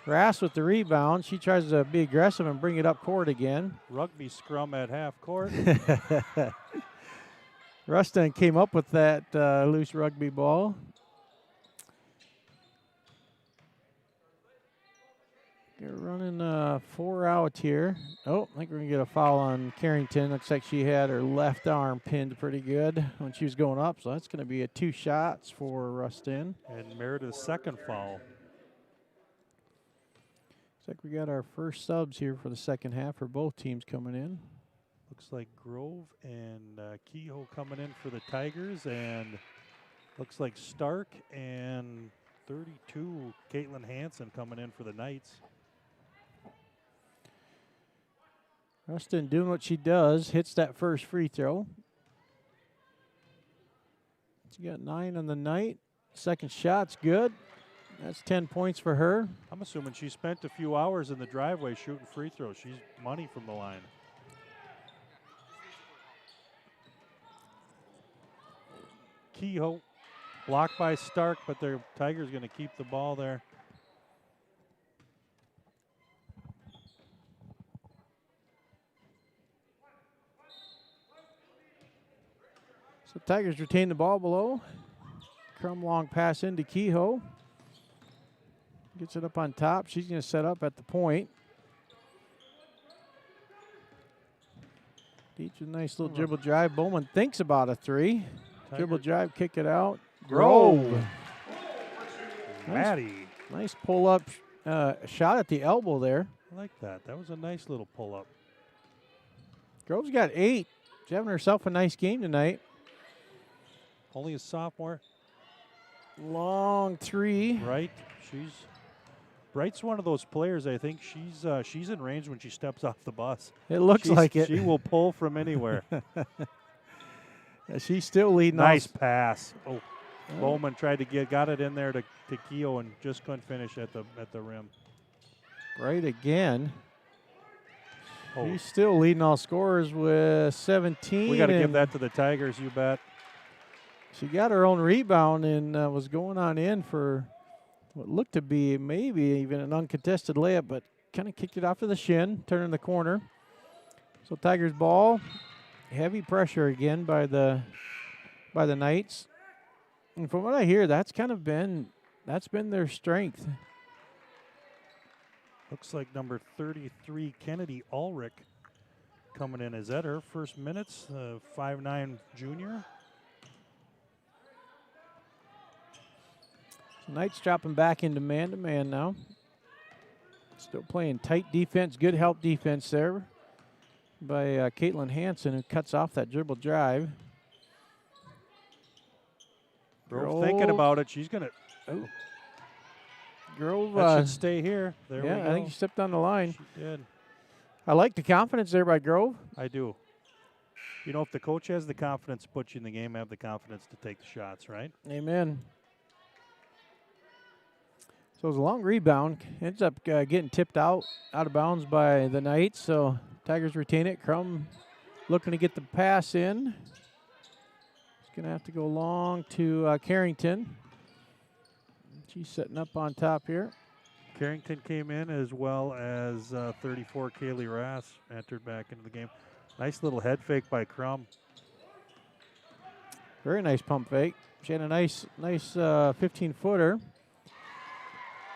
Rass with the rebound. She tries to be aggressive and bring it up court again. Rugby scrum at half court. Rustin came up with that loose rugby ball. They're running 4 out here. Oh, I think we're going to get a foul on Carrington. Looks like she had her left arm pinned pretty good when she was going up. So that's going to be 2 shots for Rustin. And Meredith's second foul. Looks like we got our first subs here for the second half for both teams coming in. Looks like Grove and Kehoe coming in for the Tigers, and looks like Stark and 32, Caitlin Hansen coming in for the Knights. Rustin doing what she does, hits that first free throw. She got 9 on the night. Second shot's good. That's 10 points for her. I'm assuming she spent a few hours in the driveway shooting free throws. She's money from the line. Kehoe blocked by Stark, but the Tigers going to keep the ball there. So Tigers retain the ball below. Crum long pass into Kehoe. Gets it up on top. She's going to set up at the point. Deach with a nice little dribble drive. Bowman thinks about a three. Tigers. Dribble drive, kick it out. Grove. Maddie. Nice pull up shot at the elbow there. I like that. That was a nice little pull up. Grove's got 8. She's having herself a nice game tonight. Only a sophomore. Long three. Right. Bright's one of those players. I think she's in range when she steps off the bus. It looks like it. She will pull from anywhere. She's still leading. Nice pass. Oh, Bowman tried to got it in there to Kehoe and just couldn't finish at the rim. Right again. Oh. She's still leading all scorers with 17. We got to give that to the Tigers, you bet. She got her own rebound and was going on in for what looked to be maybe even an uncontested layup, but kind of kicked it off to the shin, turning the corner. So Tigers ball, heavy pressure again by the Knights. And from what I hear, that's been their strength. Looks like number 33, Kennedy Ulrich, coming in. Is that her first minutes? 5'9" junior. Knights dropping back into man-to-man now. Still playing tight defense, good help defense there by Caitlin Hansen, who cuts off that dribble drive. Grove thinking about it. She's going to. Oh. Grove. That should stay here. There we go. I think she stepped on the line. She did. I like the confidence there by Grove. I do. You know, if the coach has the confidence to put you in the game, have the confidence to take the shots, right? Amen. So it was a long rebound. Ends up getting tipped out of bounds by the Knights. So Tigers retain it. Crum looking to get the pass in. He's going to have to go long to Carrington. She's setting up on top here. Carrington came in as well as 34, Kaylee Rass entered back into the game. Nice little head fake by Crum. Very nice pump fake. She had a nice 15-footer.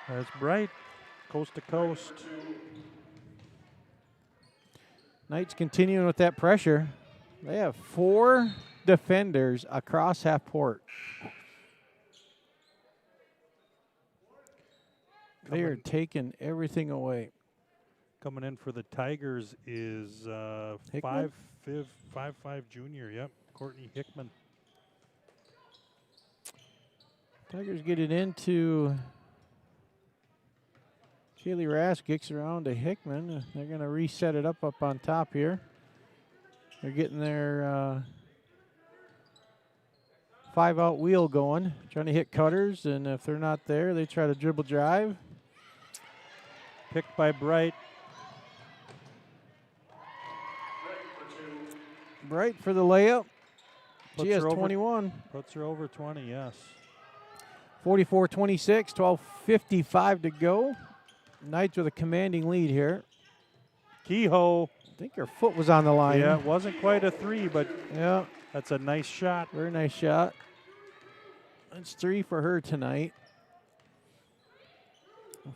That's Bright, coast to coast. Knights continuing with that pressure. They have 4 defenders across half court. They are taking everything away. Coming in for the Tigers is 5'5" junior. Yep, Courtney Hickman. Tigers get it into Kaylee Rask, kicks around to Hickman. They're going to reset it up on top here. They're getting their 5-out wheel going, trying to hit cutters, and if they're not there, they try to dribble drive. Picked by Bright. Bright for the layup. Puts She has her 21. Puts her over 20, yes. 44-26, 12:55 to go. Knights with a commanding lead here. Kehoe. I think her foot was on the line. Yeah, it wasn't quite a 3, but yeah, that's a nice shot. Very nice shot. That's 3 for her tonight.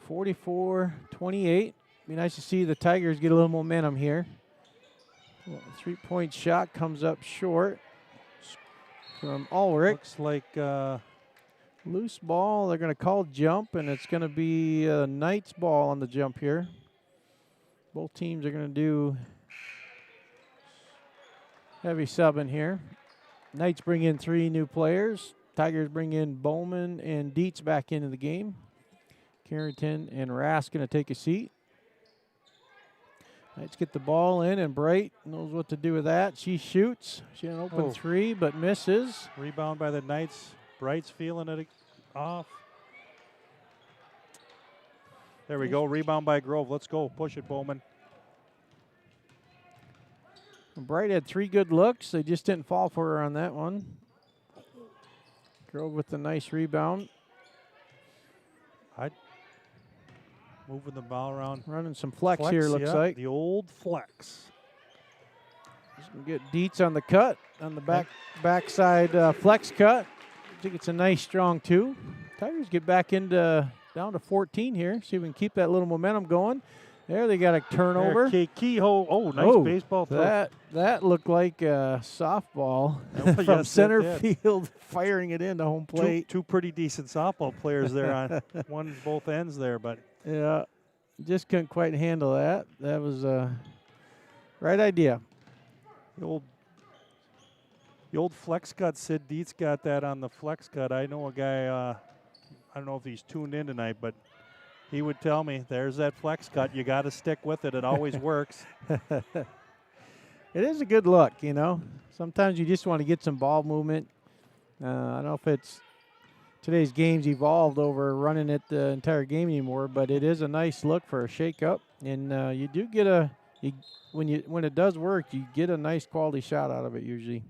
44-28. Be nice to see the Tigers get a little momentum here. Well, 3-point shot comes up short from Ulrich. Looks like loose ball. They're going to call jump, and it's going to be Knights ball on the jump here. Both teams are going to do heavy subbing here. Knights bring in 3 new players. Tigers bring in Bowman and Dietz back into the game. Carrington and Rask going to take a seat. Knights get the ball in, and Bright knows what to do with that. She shoots. She had an open 3, but misses. Rebound by the Knights. Bright's feeling it off. There we go. Rebound by Grove. Let's go. Push it, Bowman. Bright had 3 good looks. They just didn't fall for her on that one. Grove with a nice rebound. Moving the ball around. Running some flex here, looks like. The old flex. Get Dietz on the cut, on the backside flex cut. I think it's a nice, strong 2. Tigers get back into down to 14 here. See if we can keep that little momentum going. There, they got a turnover. Kehoe. Oh, nice baseball throw. That looked like a softball from center field, firing it into home plate. Two pretty decent softball players there on both ends there, but yeah, just couldn't quite handle that. That was a right idea. The old flex cut. Sid Dietz got that on the flex cut. I know a guy. I don't know if he's tuned in tonight, but he would tell me, there's that flex cut. You got to stick with it. It always works. It is a good look, you know. Sometimes you just want to get some ball movement. I don't know if it's today's game's evolved over running it the entire game anymore, but it is a nice look for a shake-up. And you do get when it does work, you get a nice quality shot out of it usually.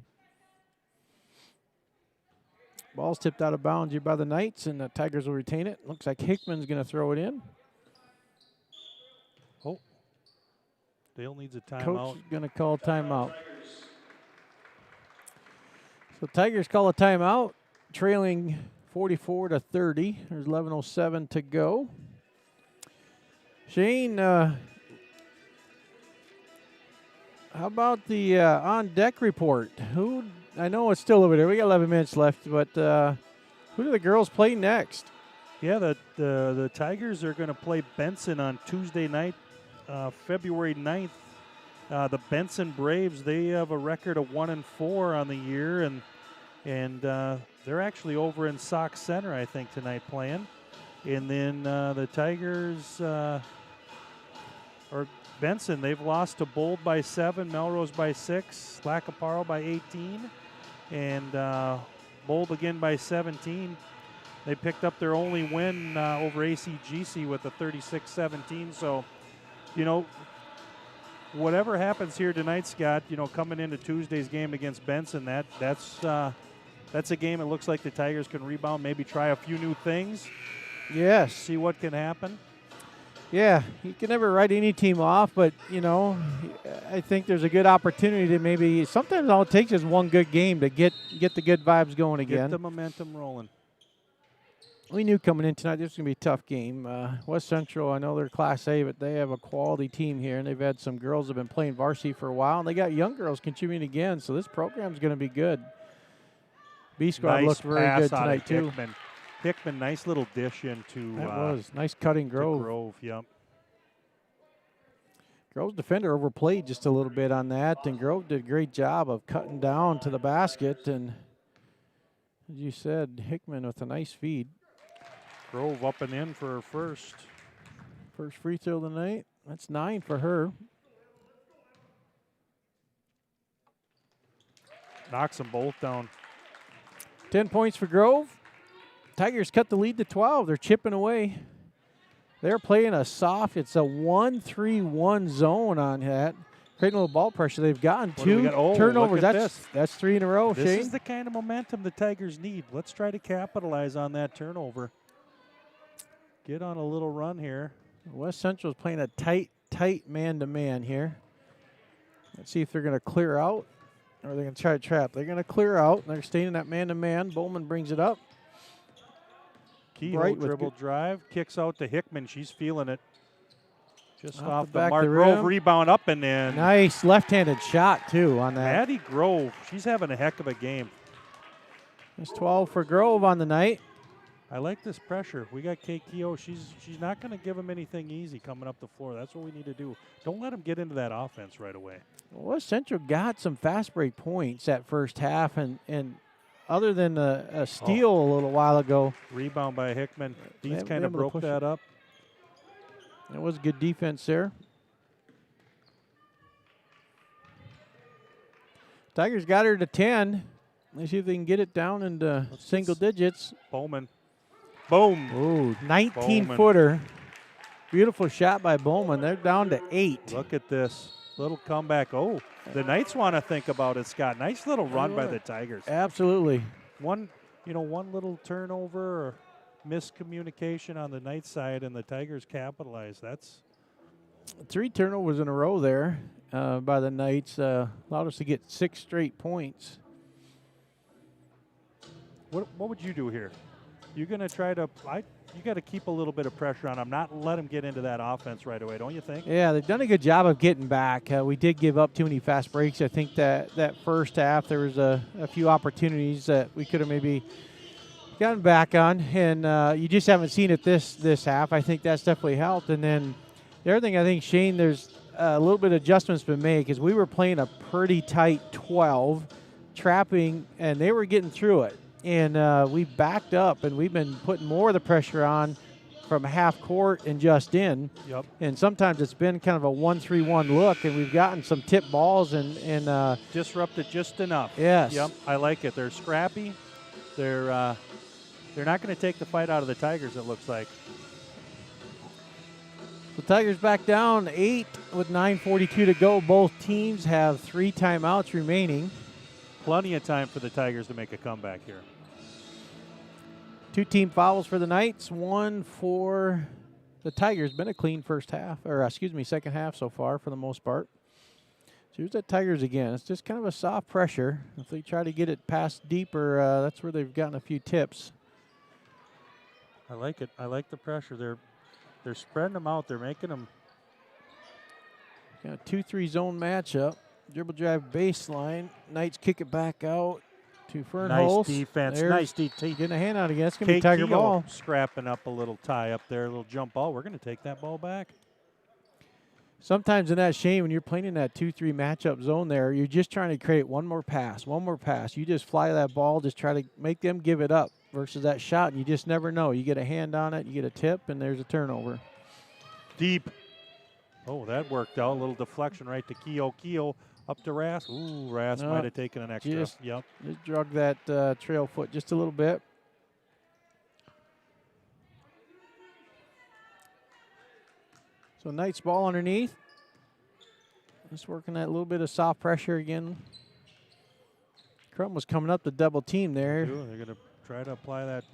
Ball's tipped out of bounds here by the Knights, and the Tigers will retain it. Looks like Hickman's going to throw it in. Oh, Dale needs a timeout. Coach is going to call timeout. So Tigers call a timeout, trailing 44-30. There's 11:07 to go. Shane, how about the on-deck report? I know it's still over there. We got 11 minutes left, but who do the girls play next? Yeah, the Tigers are going to play Benson on Tuesday night, February 9th. The Benson Braves, they have a record of 1-4 on the year, and they're actually over in Sauk Center, I think, tonight playing. And then the Tigers or Benson, they've lost to Bold by 7, Melrose by 6, Lacaparo by 18, and Bold again by 17. They picked up their only win over ACGC with a 36-17. So, you know, whatever happens here tonight, Scott, you know, coming into Tuesday's game against Benson, that's a game it looks like the Tigers can rebound, maybe try a few new things. Yes. See what can happen. Yeah, you can never write any team off, but, you know, I think there's a good opportunity to maybe, sometimes all it takes is one good game to get the good vibes going again. Get the momentum rolling. We knew coming in tonight this was going to be a tough game. West Central, I know they're Class A, but they have a quality team here, and they've had some girls that have been playing varsity for a while, and they got young girls contributing again, so this program's going to be good. B-Squad Nice looked very good tonight, too. Hickman, nice little dish into. That was nice cutting Grove. Grove, yep. Grove's defender overplayed just a little bit on that, and Grove did a great job of cutting down to the basket. And as you said, Hickman with a nice feed. Grove up and in for her first. First free throw of the night. That's 9 for her. Knocks them both down. 10 points for Grove. Tigers cut the lead to 12. They're chipping away. They're playing a soft, it's a 1-3-1 zone on that. Creating a little ball pressure. They've gotten 2 turnovers. That's 3 in a row, Shane. This is the kind of momentum the Tigers need. Let's try to capitalize on that turnover. Get on a little run here. West Central is playing a tight man-to-man here. Let's see if they're going to clear out or they're going to try to trap. They're going to clear out. They're staying in that man-to-man. Bowman brings it up. Kehoe dribble drive, kicks out to Hickman. She's feeling it. Just off the back mark. the Grove rebound up and in. Nice left-handed shot, too, on that. Maddie Grove, she's having a heck of a game. That's 12 for Grove on the night. I like this pressure. We got Kate Kehoe. She's not going to give them anything easy coming up the floor. That's what we need to do. Don't let them get into that offense right away. Well, West Central got some fast break points that first half, and other than a steal a little while ago. Rebound by Hickman. He's kind of broke that up. It was good defense there. Tigers got her to 10. Let's see if they can get it down into single digits. Bowman. Boom. Ooh, 19-footer. Beautiful shot by Bowman. They're down to 8. Look at this little comeback. Oh, the Knights want to think about it, Scott. Nice little run by the Tigers. Absolutely. One little turnover or miscommunication on the Knights side, and the Tigers capitalize. That's 3 turnovers in a row there by the Knights. Allowed us to get 6 straight points. what would you do here? You're going to try to you got to keep a little bit of pressure on them, not let them get into that offense right away, don't you think? Yeah, they've done a good job of getting back. We did give up too many fast breaks. I think that first half there was a few opportunities that we could have maybe gotten back on, and you just haven't seen it this half. I think that's definitely helped. And then the other thing, I think, Shane, there's a little bit of adjustments been made because we were playing a pretty tight 12, trapping, and they were getting through it. And we backed up, and we've been putting more of the pressure on from half court and just in. Yep. And sometimes it's been kind of a 1-3-1 look, and we've gotten some tip balls and disrupted just enough. Yes. Yep. I like it. They're scrappy. They're not going to take the fight out of the Tigers, it looks like. The Tigers back down 8 with 9:42 to go. Both teams have 3 timeouts remaining. Plenty of time for the Tigers to make a comeback here. 2 team fouls for the Knights, 1 for the Tigers. Been a clean second half so far for the most part. So here's the Tigers again. It's just kind of a soft pressure. If they try to get it past deeper, that's where they've gotten a few tips. I like it. I like the pressure. They're spreading them out. They're making them. Got a 2-3 zone matchup. Dribble drive baseline. Knights kick it back out to Fernholz. Nice defense. There's nice defense. getting a hand out again. It's going to be Tiger ball. Scrapping up a little tie up there, a little jump ball. We're going to take that ball back. Sometimes in that, Shane, when you're playing in that 2-3 matchup zone there, you're just trying to create one more pass. You just fly that ball, just try to make them give it up versus that shot, and you just never know. You get a hand on it, you get a tip, and there's a turnover. Deep. Oh, that worked out. A little deflection right to Keogh. Keogh up to Rass. Ooh, Rass might have taken an extra. Just yep. Just drug that trail foot just a little bit. So Knights ball underneath. Just working that little bit of soft pressure again. Crum was coming up to double team there. They're going to try to apply that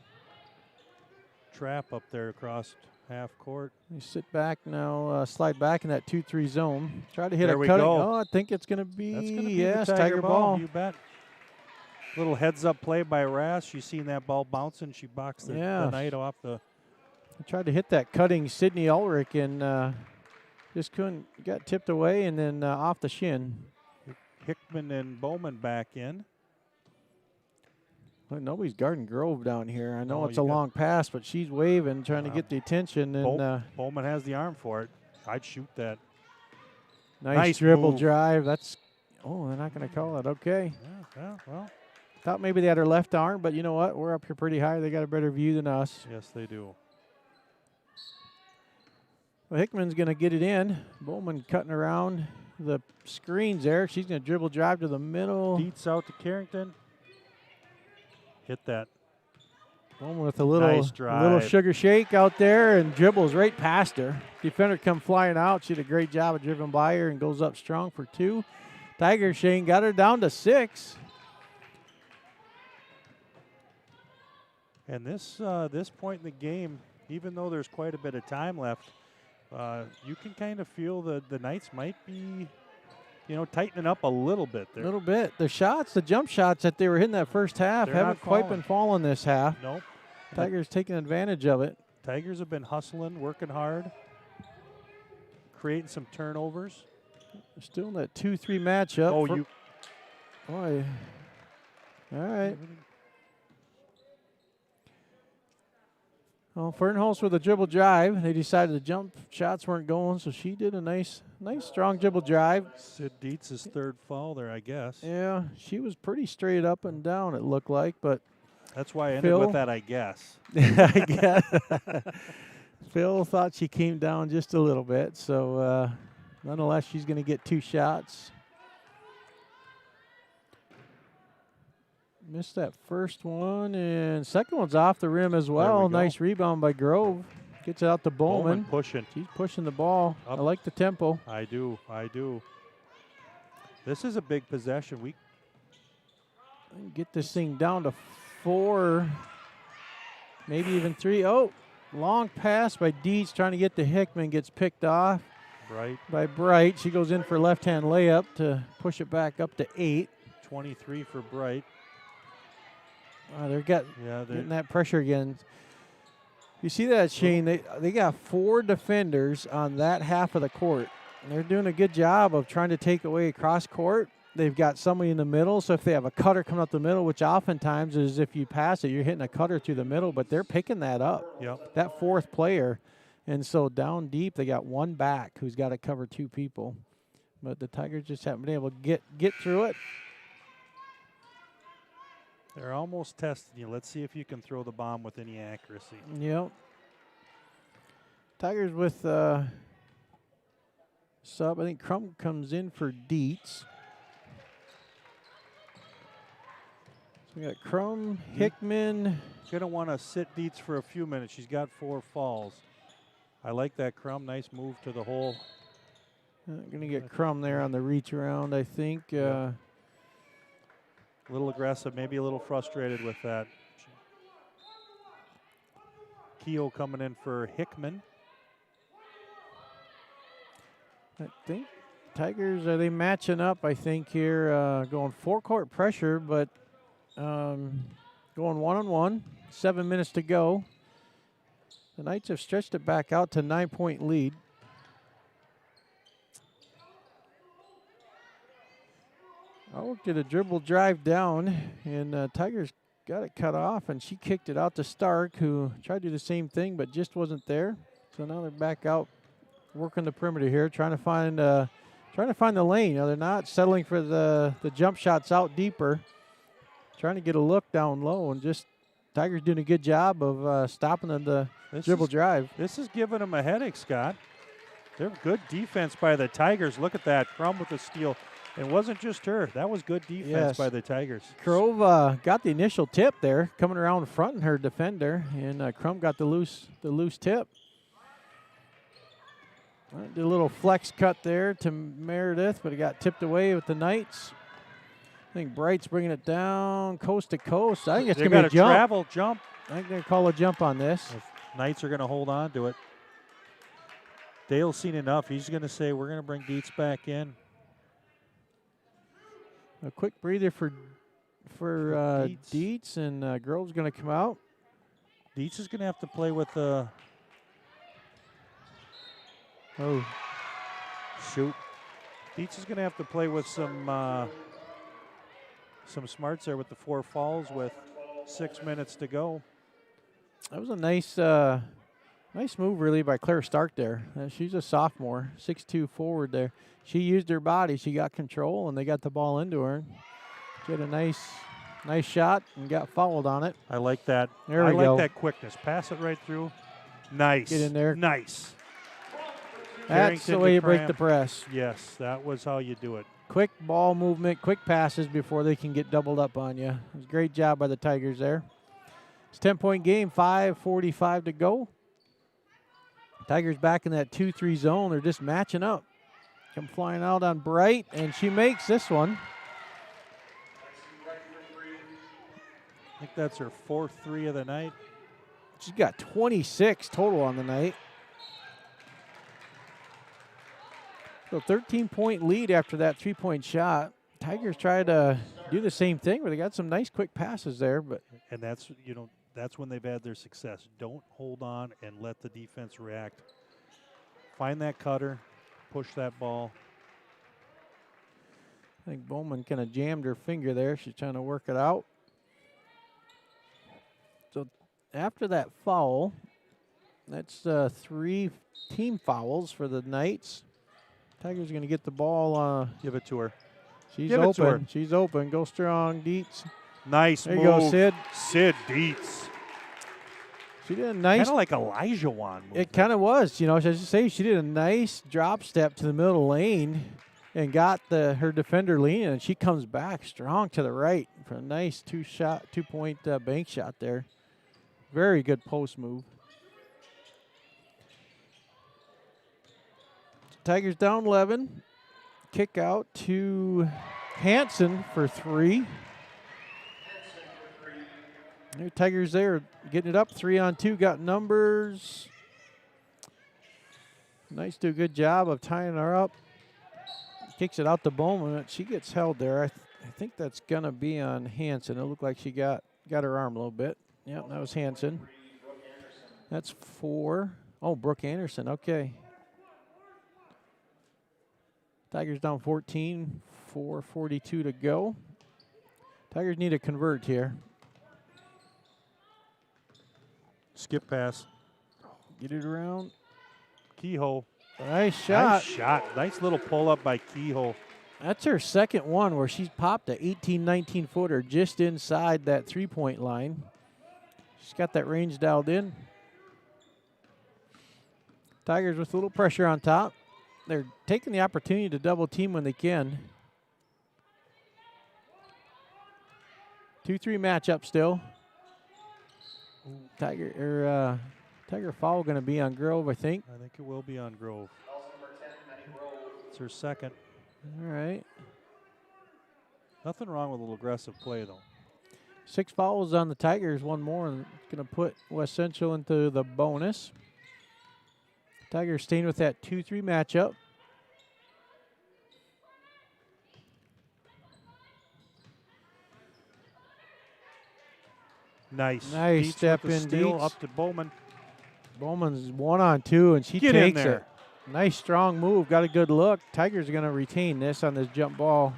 trap up there across half court. You sit back now, slide back in that 2-3 zone. Try to hit there a cutting. Go. Oh, I think it's going to be, That's gonna be yes, the Tiger ball. You bet. Little heads up play by Rass. She's seen that ball bouncing. She boxed the Knight off the. I tried to hit that cutting Sydney Ulrich and just couldn't. Got tipped away and then off the shin. Hickman and Bowman back in. Well, nobody's guarding Grove down here. I know it's a long pass, but she's waving, trying to get the attention. And Bowman has the arm for it. I'd shoot that. Nice dribble drive. That's. Oh, they're not going to call it. Okay. Yeah, well. Thought maybe they had her left arm, but you know what? We're up here pretty high. They got a better view than us. Yes, they do. Well, Hickman's going to get it in. Bowman cutting around the screens there. She's going to dribble drive to the middle. Beats out to Carrington. Hit that. Bowman with a little sugar shake out there and dribbles right past her. Defender come flying out. She did a great job of dribbling by her and goes up strong for 2. Tiger Shane got her down to 6. And this point in the game, even though there's quite a bit of time left, you can kind of feel the Knights might be, tightening up a little bit there. A little bit. The jump shots that they were hitting that first half haven't quite been falling this half. Nope. Tigers taking advantage of it. Tigers have been hustling, working hard, creating some turnovers. They're still in that 2-3 matchup. Boy. All right. Well, Fernholz with a dribble drive. They decided the jump shots weren't going, so she did a nice strong dribble drive. Sid Dietz's third foul there, I guess. Yeah, she was pretty straight up and down, it looked like, but that's why I ended with that, I guess. I guess. Phil thought she came down just a little bit, so nonetheless, she's going to get 2 shots. Missed that first one, and second one's off the rim as well. Nice rebound by Grove. Gets it out to Bowman. pushing. She's pushing the ball. Up. I like the tempo. I do. This is a big possession. We get this thing down to 4, maybe even 3. Oh, long pass by Dietz trying to get to Hickman. Gets picked off by Bright. She goes in for left-hand layup to push it back up to 8. 23 for Bright. They're getting that pressure again. You see that, Shane? They got 4 defenders on that half of the court. And they're doing a good job of trying to take away cross court. They've got somebody in the middle, so if they have a cutter coming up the middle, which oftentimes is if you pass it, you're hitting a cutter through the middle, but they're picking that up. Yep. That 4th player. And so down deep, they got 1 back who's got to cover 2 people. But the Tigers just haven't been able to get through it. They're almost testing you. Let's see if you can throw the bomb with any accuracy. Yep. Tigers with sub. I think Crum comes in for Dietz. So we got Crum, Hickman. Going to want to sit Dietz for a few minutes. She's got 4 falls. I like that, Crum. Nice move to the hole. Going to get Crum there on the reach around, I think. A little aggressive, maybe a little frustrated with that. Keogh coming in for Hickman. I think Tigers, are they matching up, I think, here, going 4-court pressure, but going 1-on-1, 7 minutes to go. The Knights have stretched it back out to 9-point lead. I looked at a dribble drive down, and Tigers got it cut off, and she kicked it out to Stark, who tried to do the same thing, but just wasn't there. So now they're back out working the perimeter here, trying to find the lane. They're not settling for the jump shots out deeper, trying to get a look down low, and just Tigers doing a good job of stopping the dribble drive. This is giving them a headache, Scott. They're good defense by the Tigers. Look at that. Crum with the steal. It wasn't just her. That was good defense by the Tigers. Krove got the initial tip there, coming around fronting her defender, and Crum got the loose tip. Did a little flex cut there to Meredith, but it got tipped away with the Knights. I think Bright's bringing it down coast to coast. I think it's going to be a jump. Travel jump. I think they're going to call a jump on this. If Knights are going to hold on to it. Dale's seen enough. He's going to say, we're going to bring Dietz back in. A quick breather for Dietz, and Grove's going to come out. Dietz is going to have to play with shoot. Dietz is going to have to play with some smarts there with the 4 fouls with 6 minutes to go. That was a nice move, really, by Claire Stark there. She's a sophomore, 6'2" forward there. She used her body. She got control, and they got the ball into her. She had a nice shot and got fouled on it. I like that. There we go. I like that quickness. Pass it right through. Nice. Get in there. Nice. That's the way you break the press. Yes, that was how you do it. Quick ball movement, quick passes before they can get doubled up on you. It was a great job by the Tigers there. It's a 10-point game, 5:45 to go. Tigers back in that 2-3 zone. They're just matching up. Come flying out on Bright, and she makes this one. I think that's her 4th 3 of the night. She's got 26 total on the night. So 13-point lead after that 3-point shot. Tigers try to do the same thing, but they got some nice quick passes there. And that's when they've had their success. Don't hold on and let the defense react. Find that cutter, push that ball. I think Bowman kind of jammed her finger there. She's trying to work it out. So after that foul, that's 3 team fouls for the Knights. Tigers are going to get the ball. Give it to her. She's open. She's open. Go strong, Dietz. Nice there move. There you go, Sid. Sid Dietz. She did a nice. Kind of like Elijah Wan. It kind of was. As I say, she did a nice drop step to the middle lane and got her defender leaning, and she comes back strong to the right for a nice 2-point bank shot there. Very good post move. Tigers down 11. Kick out to Hanson for 3. Tigers there getting it up 3-on-2. Got numbers. Nice, do a good job of tying her up. Kicks it out to Bowman. She gets held there. I think that's going to be on Hanson. It looked like she got her arm a little bit. Yep, that was Hanson. That's 4. Oh, Brooke Anderson. Okay. Tigers down 14, 4:42 to go. Tigers need to convert here. Skip pass. Get it around. Keyhole. Nice shot. Nice shot. Nice little pull up by Keyhole. That's her second one where she's popped a 18, 19-footer just inside that three-point line. She's got that range dialed in. Tigers with a little pressure on top. They're taking the opportunity to double team when they can. 2-3 matchup still. Tiger foul going to be on Grove, I think. I think it will be on Grove. It's her second. All right. Nothing wrong with a little aggressive play, though. 6 fouls on the Tigers, 1 more, and it's going to put West Central into the bonus. Tigers staying with that 2-3 matchup. Nice. Nice step in, steal Dietz. up to Bowman. Bowman's 1-on-2, and she Get in takes there. it. Nice, strong move. Got a good look. Tigers are going to retain this on this jump ball.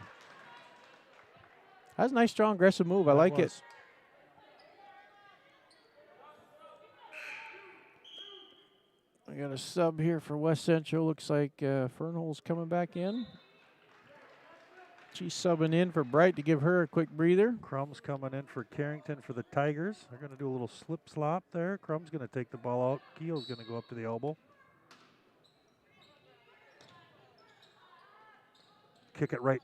That's a nice, strong, aggressive move. I like it. I got a sub here for West Central. Looks like Fernhol's coming back in. She's subbing in for Bright to give her a quick breather. Crumb's coming in for Carrington for the Tigers. They're going to do a little slip slop there. Crumb's going to take the ball out. Keel's going to go up to the elbow. Kick it right.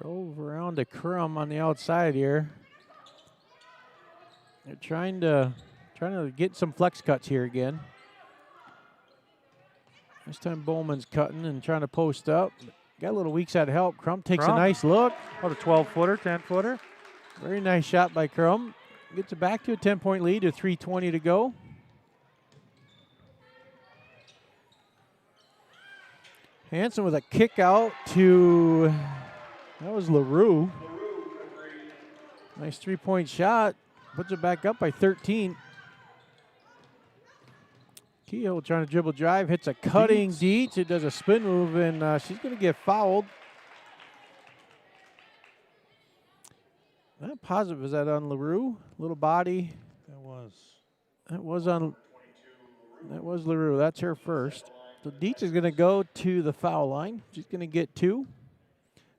Drove around to Crum on the outside here. They're trying to get some flex cuts here again. This time Bowman's cutting and trying to post up. Got a little weak side help. Crum takes a nice look. About a 12-footer, 10-footer. Very nice shot by Crum. Gets it back to a 10-point lead with 3:20 to go. Hanson with a kick out to, that was LaRue. Nice 3-point shot. Puts it back up by 13. Kehoe trying to dribble drive, hits a cutting Dietz. It does a spin move, and she's going to get fouled. Not positive, is that on LaRue? Little body. That was LaRue. That's her first. So Dietz is going to go to the foul line. She's going to get 2.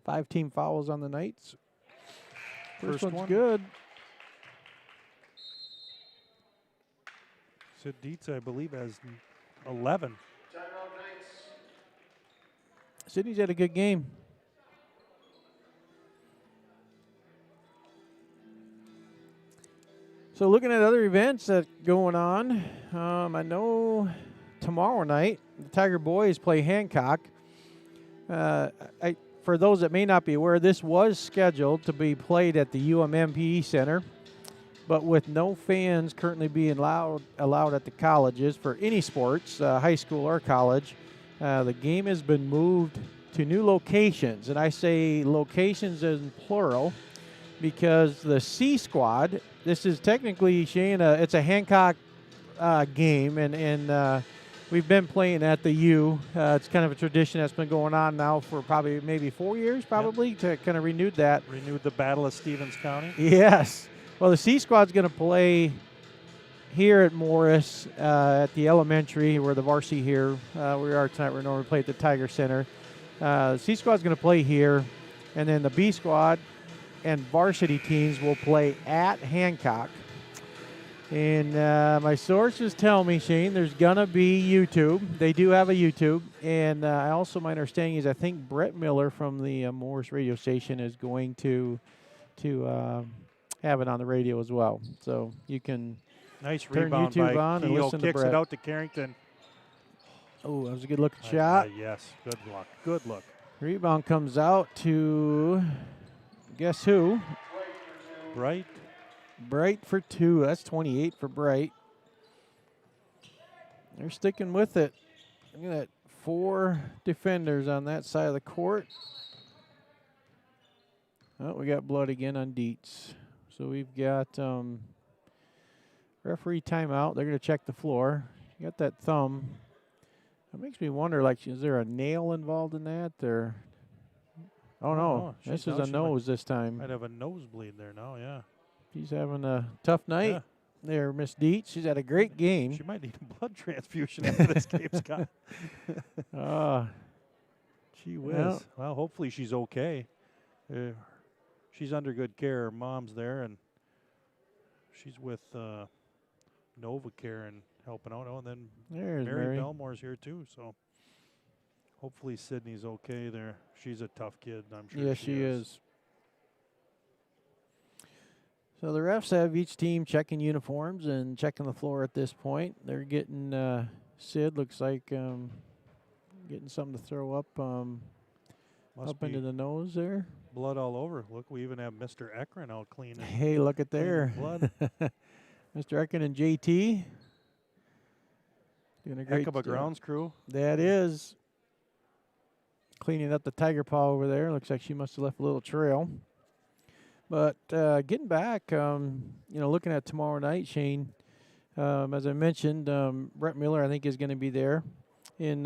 5-team fouls on the Knights. First one's good. So Dietz, I believe, has 11. Sydney's had a good game. So looking at other events that going on, I know tomorrow night the Tiger boys play Hancock. For those that may not be aware, this was scheduled to be played at the UMMPE Center, but with no fans currently being allowed at the colleges for any sports, high school or college, the game has been moved to new locations. And I say locations in plural because the C squad, this is technically, Shane, it's a Hancock game, and we've been playing at the U. It's kind of a tradition that's been going on now for probably maybe 4 years, to kind of renewed that. Renewed the Battle of Stevens County. Yes. Well, the C squad's going to play here at Morris at the elementary, where the Varsity here. We are tonight. We're normally play at the Tiger Center. The C squad's going to play here, and then the B squad and Varsity teams will play at Hancock. And my sources tell me, Shane, there's going to be YouTube. They do have a YouTube. And also my understanding is I think Brett Miller from the Morris radio station is going to have it on the radio as well. So you can Nice turn rebound YouTube by on and Kehoe. listen to Kicks Brett. it out to Carrington. Oh, that was a good looking shot. Yes, good luck. Good look. Rebound comes out to, guess who? Bright. Bright for 2. That's 28 for Bright. They're sticking with it. Look at that. 4 defenders on that side of the court. Oh, we got blood again on Dietz. So we've got referee timeout. They're going to check the floor. You got that thumb. That makes me wonder, like, is there a nail involved in that? Or oh, no. This is a nose this time. Might have a nosebleed there now, yeah. She's having a tough night. Yeah. There, Miss Dietz. She's had a great game. She might need a blood transfusion after this game, Scott. Gee whiz. Well, hopefully she's okay. She's under good care. Her mom's there, and she's with NovaCare and helping out. Oh, and then There's Mary Belmore's here, too. So hopefully Sydney's okay there. She's a tough kid, I'm sure. Yeah, she is. So the refs have each team checking uniforms and checking the floor at this point. They're getting Sid looks like getting something to throw up up into the nose there. Blood all over. Look, we even have Mr. Ekron out cleaning. Hey, look at there. Blood. Mr. Ekron and JT doing a great Heck of a grounds crew. That is. Cleaning up the tiger paw over there. Looks like she must have left a little trail. But getting back, looking at tomorrow night, Shane, as I mentioned, Brett Miller, I think, is going to be there. And,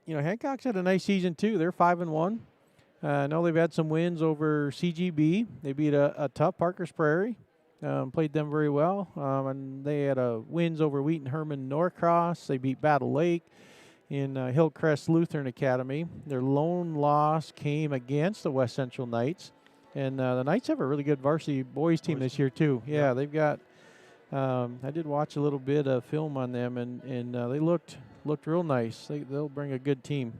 Hancock's had a nice season, too. They're 5-1. I know they've had some wins over CGB. They beat a tough Parker's Prairie, played them very well. And they had wins over Wheaton Herman Norcross. They beat Battle Lake in Hillcrest Lutheran Academy. Their lone loss came against the West Central Knights. And the Knights have a really good varsity boys team this year, too. Yeah, they've got I did watch a little bit of film on them, and they looked real nice. They'll bring a good team.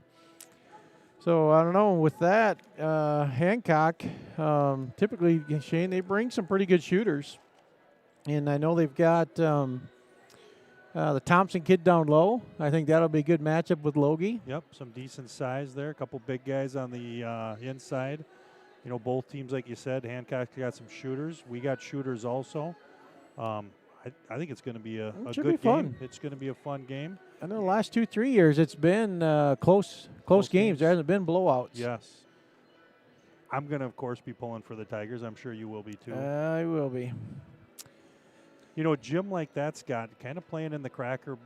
So, I don't know. With that, Hancock, typically, Shane, they bring some pretty good shooters. And I know they've got the Thompson kid down low. I think that'll be a good matchup with Logie. Yep, some decent size there. A couple big guys on the inside. Both teams, like you said, Hancock got some shooters. We got shooters also. I think it's going to be a good game. It's going to be a fun game. I know the last 2-3 years it's been close games. There hasn't been blowouts. Yes. I'm going to, of course, be pulling for the Tigers. I'm sure you will be, too. I will be. A gym like that, Scott, kind of playing in the Cracker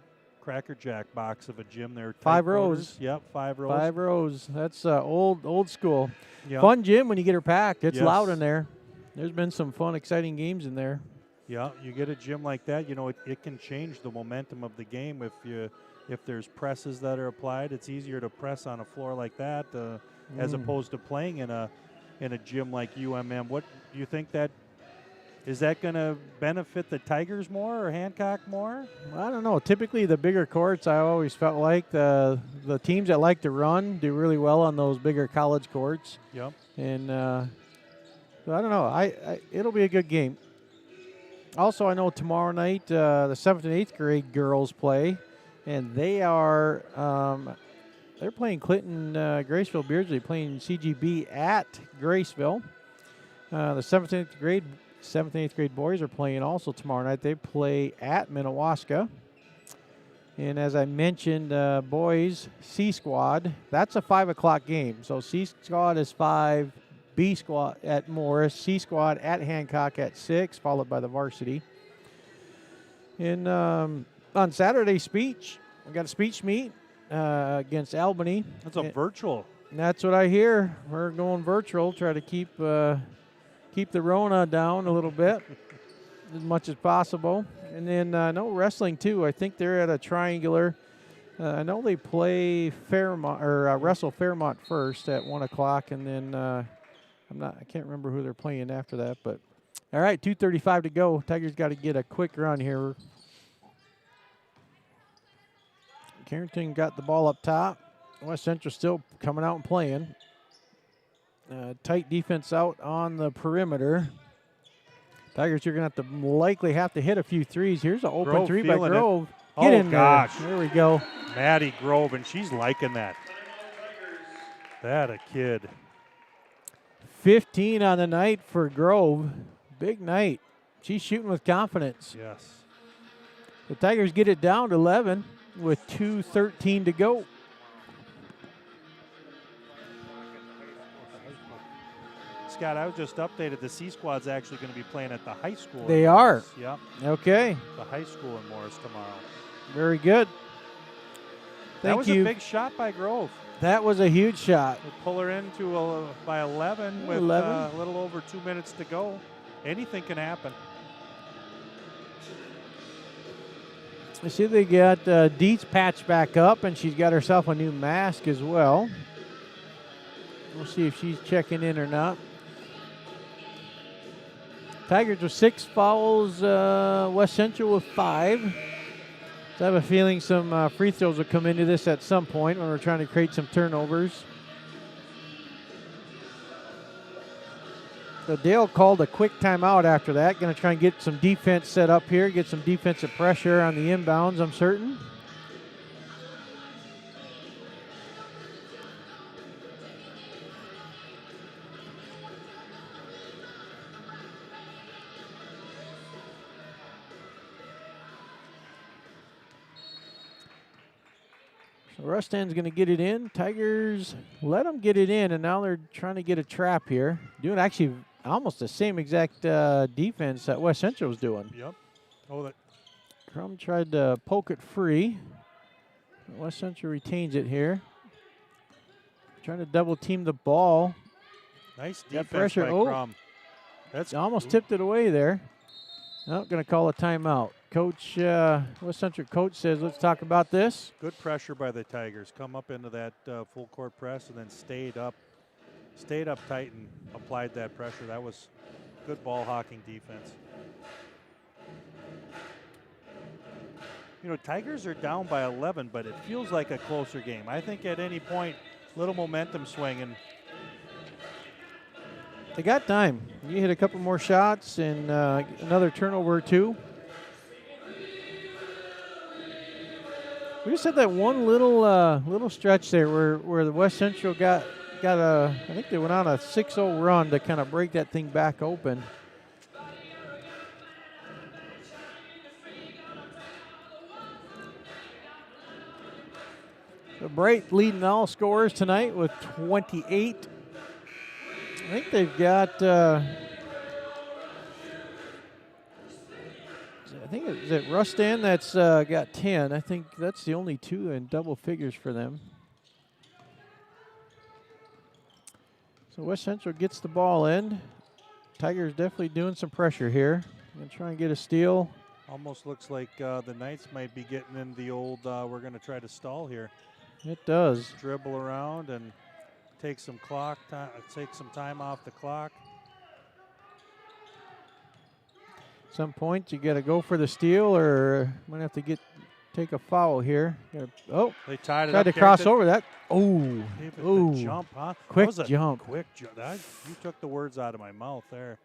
Jack box of a gym there. 5 rows. Yep, 5 rows. 5 rows. That's old school. Yep. Fun gym when you get her packed. It's Yes. loud in there. There's been some fun, exciting games in there. Yeah, you get a gym like that, it can change the momentum of the game. If there's presses that are applied, it's easier to press on a floor like that as opposed to playing in a gym like UMM. What do you think is that going to benefit the Tigers more or Hancock more? I don't know. Typically, the bigger courts, I always felt like the teams that like to run do really well on those bigger college courts. Yep. And so I don't know. It'll be a good game. Also, I know tomorrow night the 7th and 8th grade girls play, and they are they're playing Clinton Graceville Beardsley, playing CGB at Graceville. The 7th and 8th grade boys are playing also tomorrow night. They play at Minnewaska. And as I mentioned, boys, C Squad, that's a 5 o'clock game. So C Squad is 5, B Squad at Morris, C Squad at Hancock at 6, followed by the Varsity. And on Saturday, speech, we got a speech meet against Albany. That's a virtual. That's what I hear. We're going virtual, try to keep the Rona down a little bit as much as possible. And then no wrestling too. I think they're at a triangular. I know they play Fairmont or wrestle Fairmont first at 1 o'clock, and then I can't remember who they're playing after that. But all right, 2:35 to go. Tigers got to get a quick run here. Carrington got the ball up top. West Central still coming out and playing. Tight defense out on the perimeter. Tigers are going to likely have to hit a few threes. Here's an open Grove three by feeling it. Grove. Oh, Get in gosh. there. There we go. Maddie Grove, and she's liking that. That a kid. 15 on the night for Grove. Big night. She's shooting with confidence. Yes. The Tigers get it down to 11 with 2:13 to go. Scott, I was just updated. The C Squad's actually going to be playing at the high school. They are. Yep. Okay. The high school in Morris tomorrow. Very good. That was Thank you. a big shot by Grove. That was a huge shot. They pull her into by 11 with 11. A little over 2 minutes to go. Anything can happen. I see they got Dietz patched back up, and she's got herself a new mask as well. We'll see if she's checking in or not. Tigers with 6 fouls, West Central with 5. So I have a feeling some free throws will come into this at some point when we're trying to create some turnovers. So Dale called a quick timeout after that. Going to try and get some defense set up here, get some defensive pressure on the inbounds, I'm certain. So Rustan's going to get it in. Tigers let them get it in, and now they're trying to get a trap here. Doing actually almost the same exact defense that West Central was doing. Yep. Oh, that. Crum tried to poke it free. West Central retains it here. Trying to double team the ball. Nice Got defense pressure. by Oh. Crum. That's Almost tipped it away there. Oh, going to call a timeout. Coach, West Central coach says, let's talk about this. good pressure by the Tigers. Come up into that full court press and then stayed up tight and applied that pressure. That was good ball hawking defense. You know, Tigers are down by 11, but it feels like a closer game. I think at any point, little momentum swing, and They got time. You hit a couple more shots and another turnover or two. We just had that one little stretch there where the West Central got a, I think they went on a 6-0 run to kind of break that thing back open. So Bright leading all scorers tonight with 28. I think they've got, I think is it Rustan that's got 10. I think that's the only 2 in double figures for them. So West Central gets the ball in. Tigers definitely doing some pressure here. Gonna try and get a steal. almost looks like the Knights might be getting in the old, we're going to try to stall here. It does. Dribble around and take some clock time, take some time off the clock. Some point you got to go for the steal, or might have to take a foul here. Oh, They tied it tried up. to cross Carrington. over that. Oh, Gave it the ooh, jump, huh? That quick was a jump. Quick jump. You took the words out of my mouth there.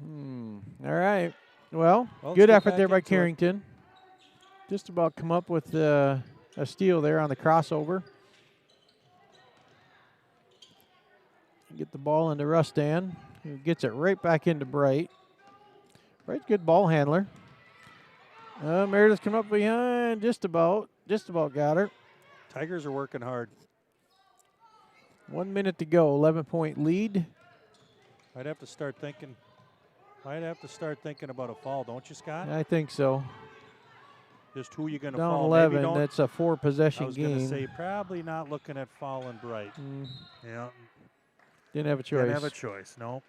All right. Well, Well, let's good get effort back there by into it. Carrington. Just about come up with a steal there on the crossover. Get the ball into Rustan, who gets it right back into Bright. Bright's good ball handler. Meredith come up behind, just about got her. Tigers are working hard. 1 minute to go, 11-point lead. I'd have to start thinking about a foul, don't you, Scott? I think so. Just who you going to Down foul? 11, Maybe don't. that's a 4-possession I was going to game. say probably not looking at fouling Bright. Yeah, Didn't have a choice. didn't have a choice. No.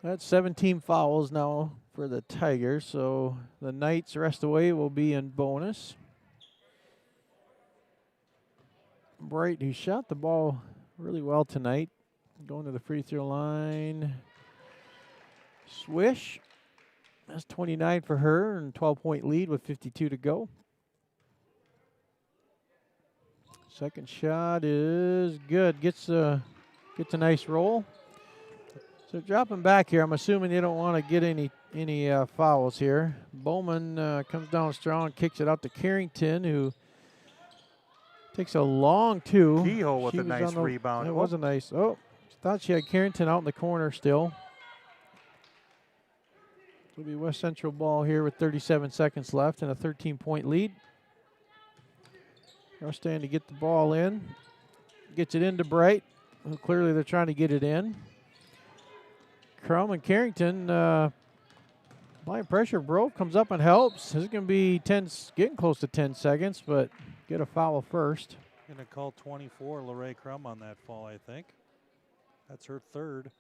That's 17 fouls now for the Tigers, so the Knights rest away will be in bonus. Bright, who shot the ball really well tonight, going to the free throw line. Swish. That's 29 for her, and 12-point lead with 52 to go. Second shot is good. Gets the Gets a nice roll. So dropping back here, I'm assuming you don't want to get any fouls here. Bowman comes down strong, kicks it out to Carrington, who takes a long two. Kehoe with a nice rebound. It was a nice. Oh, thought she had Carrington out in the corner still. It'll be West Central ball here with 37 seconds left and a 13-point lead. Rustan to get the ball in. Gets it into Bright. Well, clearly they're trying to get it in. Crum and Carrington applying pressure. Brove comes up and helps. This is going to be getting close to 10 seconds, but get a foul first. Going to call 24, Lorraine Crum on that fall, I think. That's her third.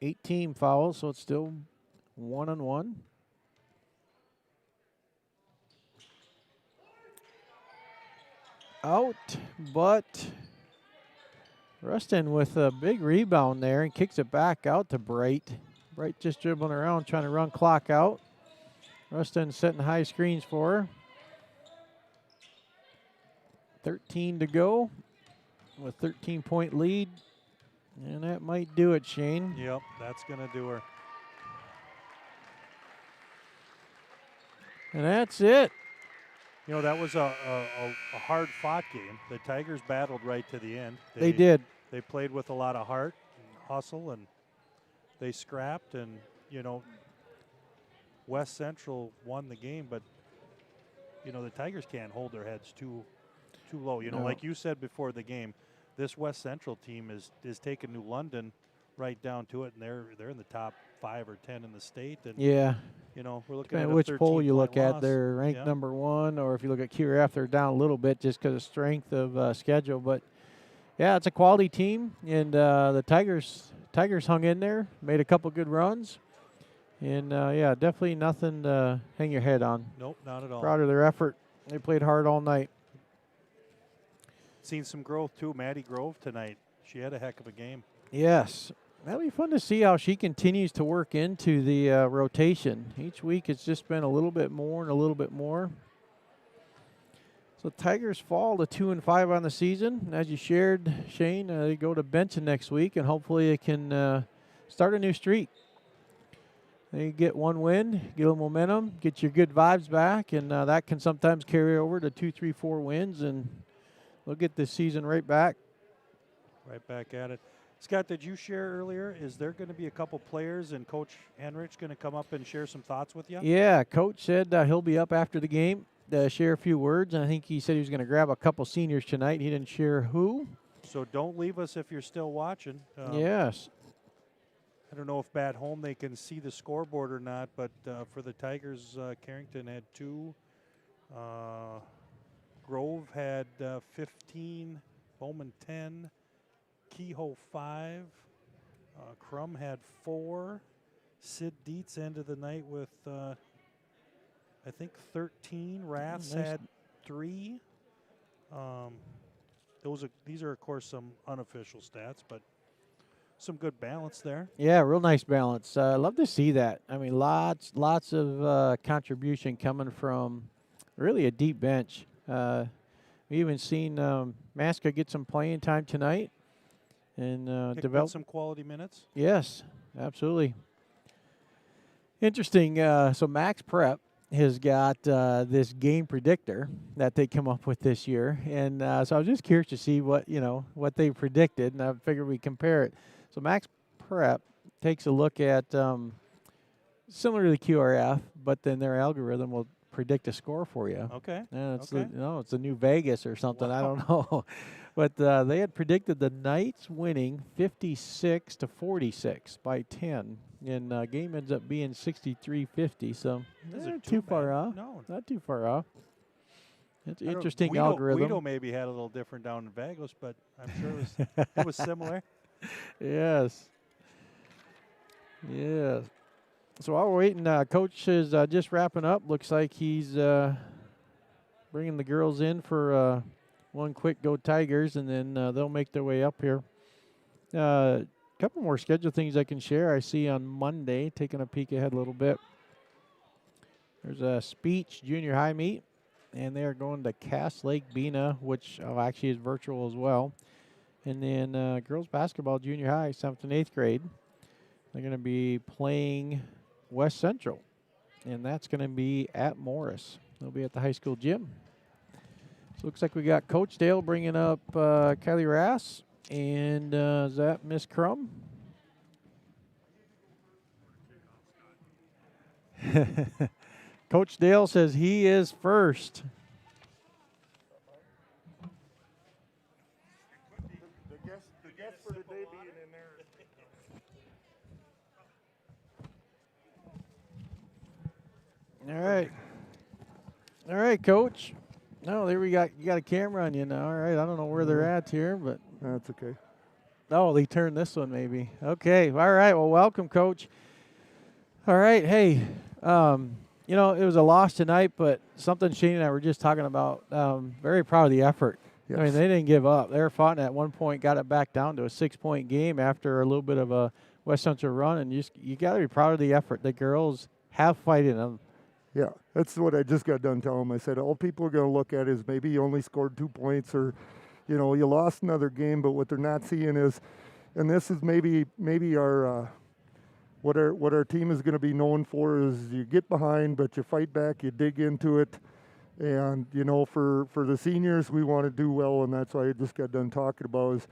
Eight team fouls, so it's still 1-on-1. Out, but Rustin with a big rebound there and kicks it back out to Bright. Bright just dribbling around, trying to run clock out. Rustin setting high screens for her. 13 to go with 13-point lead. And that might do it, Shane. Yep, that's going to do her. And that's it. You know, that was a hard-fought game. The Tigers battled right to the end. They did. They played with a lot of heart and hustle, and they scrapped. And, you know, West Central won the game, but, you know, the Tigers can't hold their heads too low. You know, No. like you said before the game, this West Central team is taking New London right down to it, and they're in the top 5 or 10 in the state. And Yeah. you know, we're looking at which poll you look at, loss. they're ranked number 1, or if you look at QRF, they're down a little bit just because of strength of schedule. But yeah, it's a quality team, and the Tigers hung in there, made a couple good runs, and yeah, definitely nothing to hang your head on. Nope, not at all. Proud of their effort. They played hard all night. Seen some growth too. Maddie Grove tonight. She had a heck of a game. Yes. That'll be fun to see how she continues to work into the rotation. Each week it's just been a little bit more and a little bit more. So Tigers fall to 2-5 on the season. And as you shared, Shane, they go to Benton next week, and hopefully they can start a new streak. They get one win, get a little momentum, get your good vibes back, and that can sometimes carry over to 2, 3, 4 wins, and they'll get this season right back. Right back at it. Scott, did you share earlier, is there going to be a couple players and Coach Henrich going to come up and share some thoughts with you? Yeah, Coach said he'll be up after the game to share a few words, and I think he said he was going to grab a couple seniors tonight. He didn't share who. So don't leave us if you're still watching. Yes. I don't know if at home they can see the scoreboard or not, but for the Tigers, Carrington had 2. Grove had 15, Bowman 10, Kehoe 5, Crum had 4, Sid Dietz ended the night with I think 13, Raths had 3. These are of course some unofficial stats, but some good balance there. Yeah, real nice balance. I love to see that. I mean, lots of contribution coming from really a deep bench. We even seen Masca get some playing time tonight and develop some quality minutes. Yes, absolutely. Interesting. So Max Prep has got this game predictor that they come up with this year, and so I was just curious to see what they predicted, and I figured we compare it. So Max Prep takes a look at similar to the QRF, but then their algorithm will predict a score for you. Okay. Yeah, it's okay. it's a new Vegas or something. Wow. I don't know, but they had predicted the Knights winning 56-46 by 10, and game ends up being 63-50. So not too far off. No, not too far off. It's an interesting algorithm. Guido maybe had a little different down in Vegas, but I'm sure it was similar. Yes. Yeah. So while we're waiting, Coach is just wrapping up. Looks like he's bringing the girls in for one quick Go Tigers, and then they'll make their way up here. A couple more schedule things I can share. I see on Monday, taking a peek ahead a little bit. There's a speech junior high meet and they are going to Cass Lake Bena, which actually is virtual as well. And then girls basketball junior high, 7th and 8th grade. They're going to be playing West Central, and that's going to be at Morris. They'll be at the high school gym. So looks like we got Coach Dale bringing up Kylie Rass, and is that Miss Crum? Coach Dale says he is first. The guest for today being in there. All right. All right, Coach. No, there you got a camera on you now. All right, I don't know where they're at here, but That's okay. oh, they turned this one maybe. Okay. All right. Well, welcome, Coach. All right. Hey, you know, it was a loss tonight, but something Shane and I were just talking about. Very proud of the effort. Yes. I mean, they didn't give up. They were fighting at one point, got it back down to a 6-point game after a little bit of a West Central run, and you got to be proud of the effort. The girls have fight in them. Yeah, that's what I just got done telling them. I said all people are going to look at is maybe you only scored 2 points, or, you know, you lost another game. But what they're not seeing is, and this is maybe our what our team is going to be known for is you get behind, but you fight back, you dig into it, and you know for the seniors we want to do well, and that's why I just got done talking about is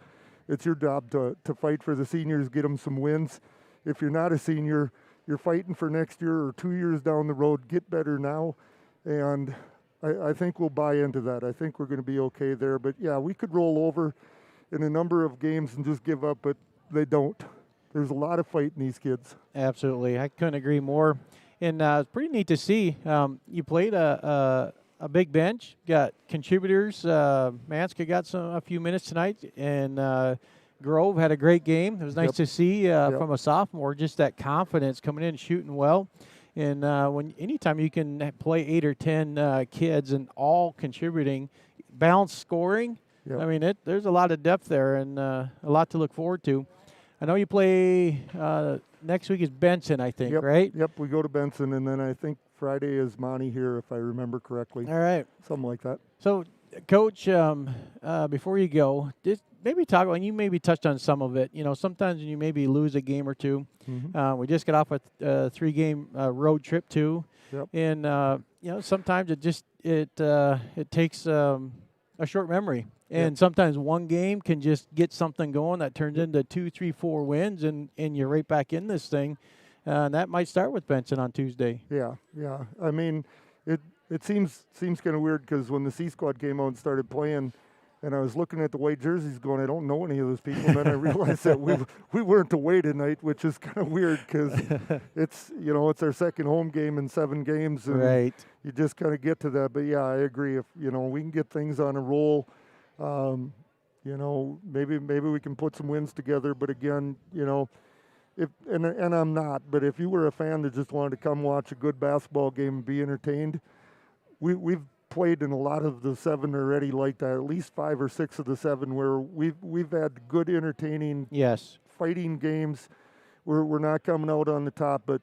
it's your job to fight for the seniors, get them some wins. If you're not a senior, you're fighting for next year or 2 years down the road. Get better now, and I think we'll buy into that. I think we're going to be okay there. But, yeah, we could roll over in a number of games and just give up, but they don't. There's a lot of fight in these kids. Absolutely. I couldn't agree more. And it's pretty neat to see. You played a big bench, got contributors. Manska got a few minutes tonight, and Grove had a great game. It was nice to see from a sophomore just that confidence coming in, shooting well. And anytime you can play 8 or 10 kids and all contributing, balanced scoring, I mean, there's a lot of depth there and a lot to look forward to. I know you play next week is Benson, I think, right? Yep, we go to Benson, and then I think Friday is Monty here, if I remember correctly. All right. Something like that. So, Coach, before you go, just maybe talk, and you maybe touched on some of it. You know, sometimes when you maybe lose a game or two, we just got off a 3-game road trip too, and you know, sometimes it takes a short memory, and sometimes one game can just get something going that turns into 2, 3, 4 wins, and you're right back in this thing, and that might start with Benson on Tuesday. Yeah. I mean, it seems kind of weird because when the C squad came out and started playing, and I was looking at the white jerseys going, I don't know any of those people. And then I realized that we weren't away tonight, which is kind of weird because it's our second home game in 7 games. And you just kind of get to that. But, yeah, I agree. If, you know, we can get things on a roll, you know, maybe we can put some wins together. But, again, you know, and I'm not, but if you were a fan that just wanted to come watch a good basketball game and be entertained, we've played in a lot of the 7 already like that, at least 5 or 6 of the 7 where we've had good entertaining fighting games. We're not coming out on the top, but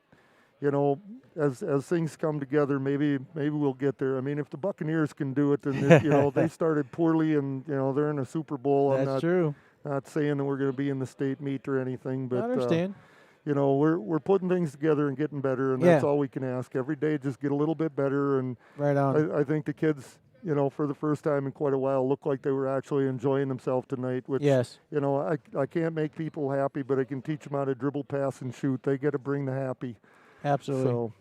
you know, as things come together, maybe we'll get there. I mean, if the Buccaneers can do it, then you know, they started poorly and you know, they're in a Super Bowl. That's true. Not saying that we're going to be in the state meet or anything, but I understand. You know, we're putting things together and getting better, and that's all we can ask. Every day, just get a little bit better. And right on. I think the kids, you know, for the first time in quite a while, look like they were actually enjoying themselves tonight. Which, you know, I can't make people happy, but I can teach them how to dribble, pass, and shoot. They got to bring the happy. Absolutely. So,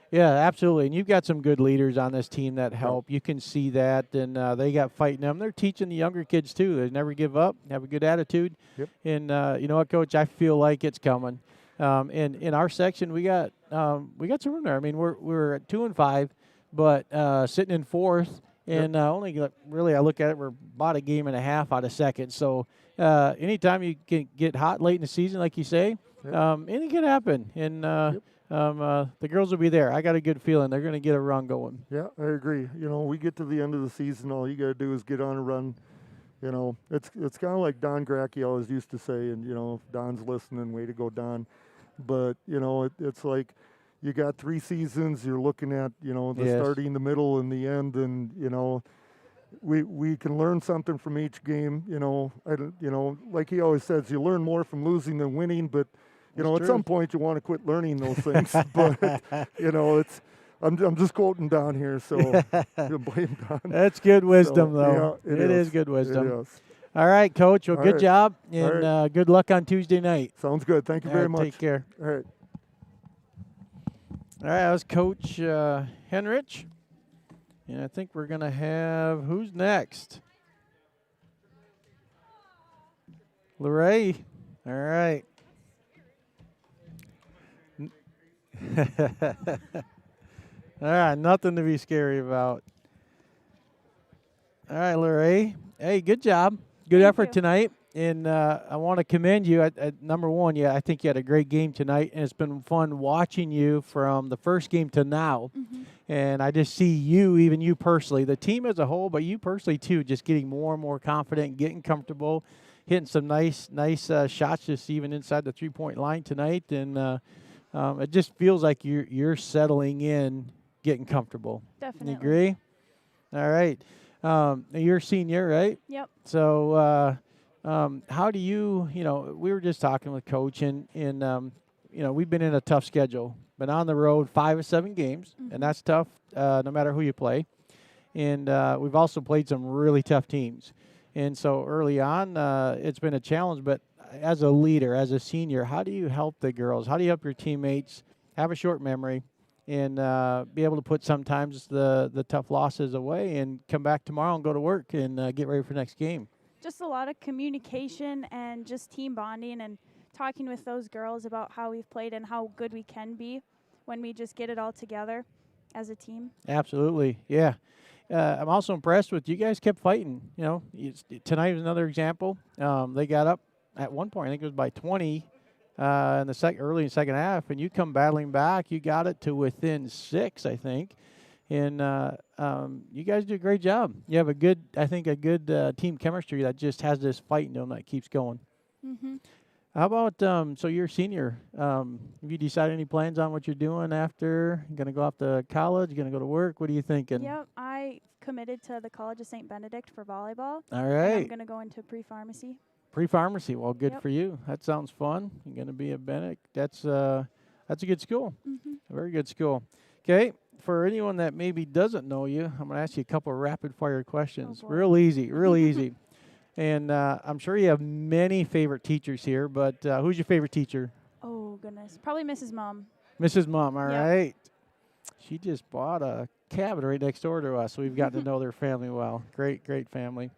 yeah, absolutely. And you've got some good leaders on this team that help. You can see that, and they got fighting them. They're teaching the younger kids too. They never give up, have a good attitude. And you know what, Coach? I feel like it's coming. And in our section, we got some room there. I mean, we're at 2 and 5, but sitting in 4th, and only really I look at it, we're about a game and a half out of second. So anytime you can get hot late in the season, like you say, anything can happen. And the girls will be there. I got a good feeling they're going to get a run going. Yeah, I agree. You know, we get to the end of the season, all you got to do is get on a run. You know, it's kind of like Don Gracky always used to say, and, you know, if Don's listening, way to go, Don. But, you know, it's like you got 3 seasons. You're looking at, you know, the Yes. starting, the middle, and the end, and you know, we can learn something from each game. You know, you know, like he always says, you learn more from losing than winning. But you know, That's at true. some point, you want to quit learning those things. But you know, I'm just quoting Don here, so you blame Don. That's good wisdom, So, though. yeah, It is good It wisdom. is. All right, Coach. Well, All good right. job, All and right. good luck on Tuesday night. Sounds good. Thank you All very right, much. Take care. All right. All right, that was Coach Henrich. And I think we're going to have, who's next? Luray. All right. All right, nothing to be scary about. All right, Luray. Hey, good job. Good Thank effort you. tonight. And I want to commend you. Number one, I think you had a great game tonight, and it's been fun watching you from the first game to now. Mm-hmm. And I just see you, even you personally, the team as a whole, but you personally too, just getting more and more confident, getting comfortable, hitting some nice shots just even inside the 3-point line tonight. And it just feels like you're settling in, getting comfortable. Definitely. You agree? All right. You're a senior, right? Yep. So how do you know, we were just talking with Coach, and you know, we've been in a tough schedule. Been on the road 5 of 7 games, Mhm. and that's tough no matter who you play. And we've also played some really tough teams. And so early on, it's been a challenge. But as a leader, as a senior, how do you help the girls? How do you help your teammates have a short memory and be able to put sometimes the tough losses away and come back tomorrow and go to work and get ready for the next game? Just a lot of communication and just team bonding and talking with those girls about how we've played and how good we can be when we just get it all together as a team. Absolutely, yeah. I'm also impressed with you guys kept fighting. You know, tonight was another example. They got up at one point, I think it was by 20 in the early in the second half, and you come battling back. You got it to within 6, I think. And you guys do a great job. You have a good team chemistry that just has this fight in them that keeps going. Mm-hmm. How about, so you're a senior. Have you decided any plans on what you're doing after? You going to go off to college? You going to go to work? What are you thinking? Yep. I committed to the College of St. Benedict for volleyball. All And I'm right. going to go into pre-pharmacy. Pre-pharmacy. Well, good Yep. for you. That sounds fun. You're going to be a Benedict. That's a good school. Mm-hmm. A very good school. Okay. For anyone that maybe doesn't know you, I'm going to ask you a couple of rapid-fire questions. boy. Real easy. Real easy. And I'm sure you have many favorite teachers here, but who's your favorite teacher? Oh, goodness. Probably Mrs. Mom. Mrs. Mom, all Yep. right. She just bought a cabin right next door to us, so we've gotten to know their family well. Great, great family.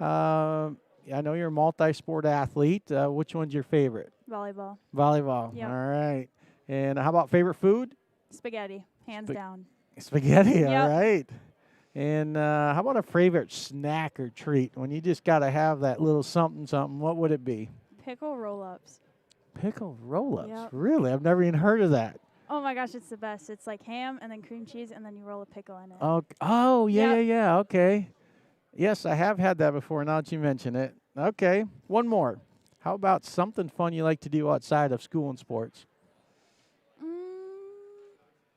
I know you're a multi-sport athlete. Which one's your favorite? Volleyball. Volleyball. Yep. All right. And how about favorite food? Spaghetti. Hands down. Spaghetti, all Yep. right. And how about a favorite snack or treat? When you just got to have that little something, what would it be? Pickle roll-ups. Pickle roll-ups. Yep. Really? I've never even heard of that. Oh, my gosh. It's the best. It's like ham and then cream cheese, and then you roll a pickle in it. Oh, yeah, Yep. yeah. Okay. Yes, I have had that before now that you mention it. Okay. One more. How about something fun you like to do outside of school and sports?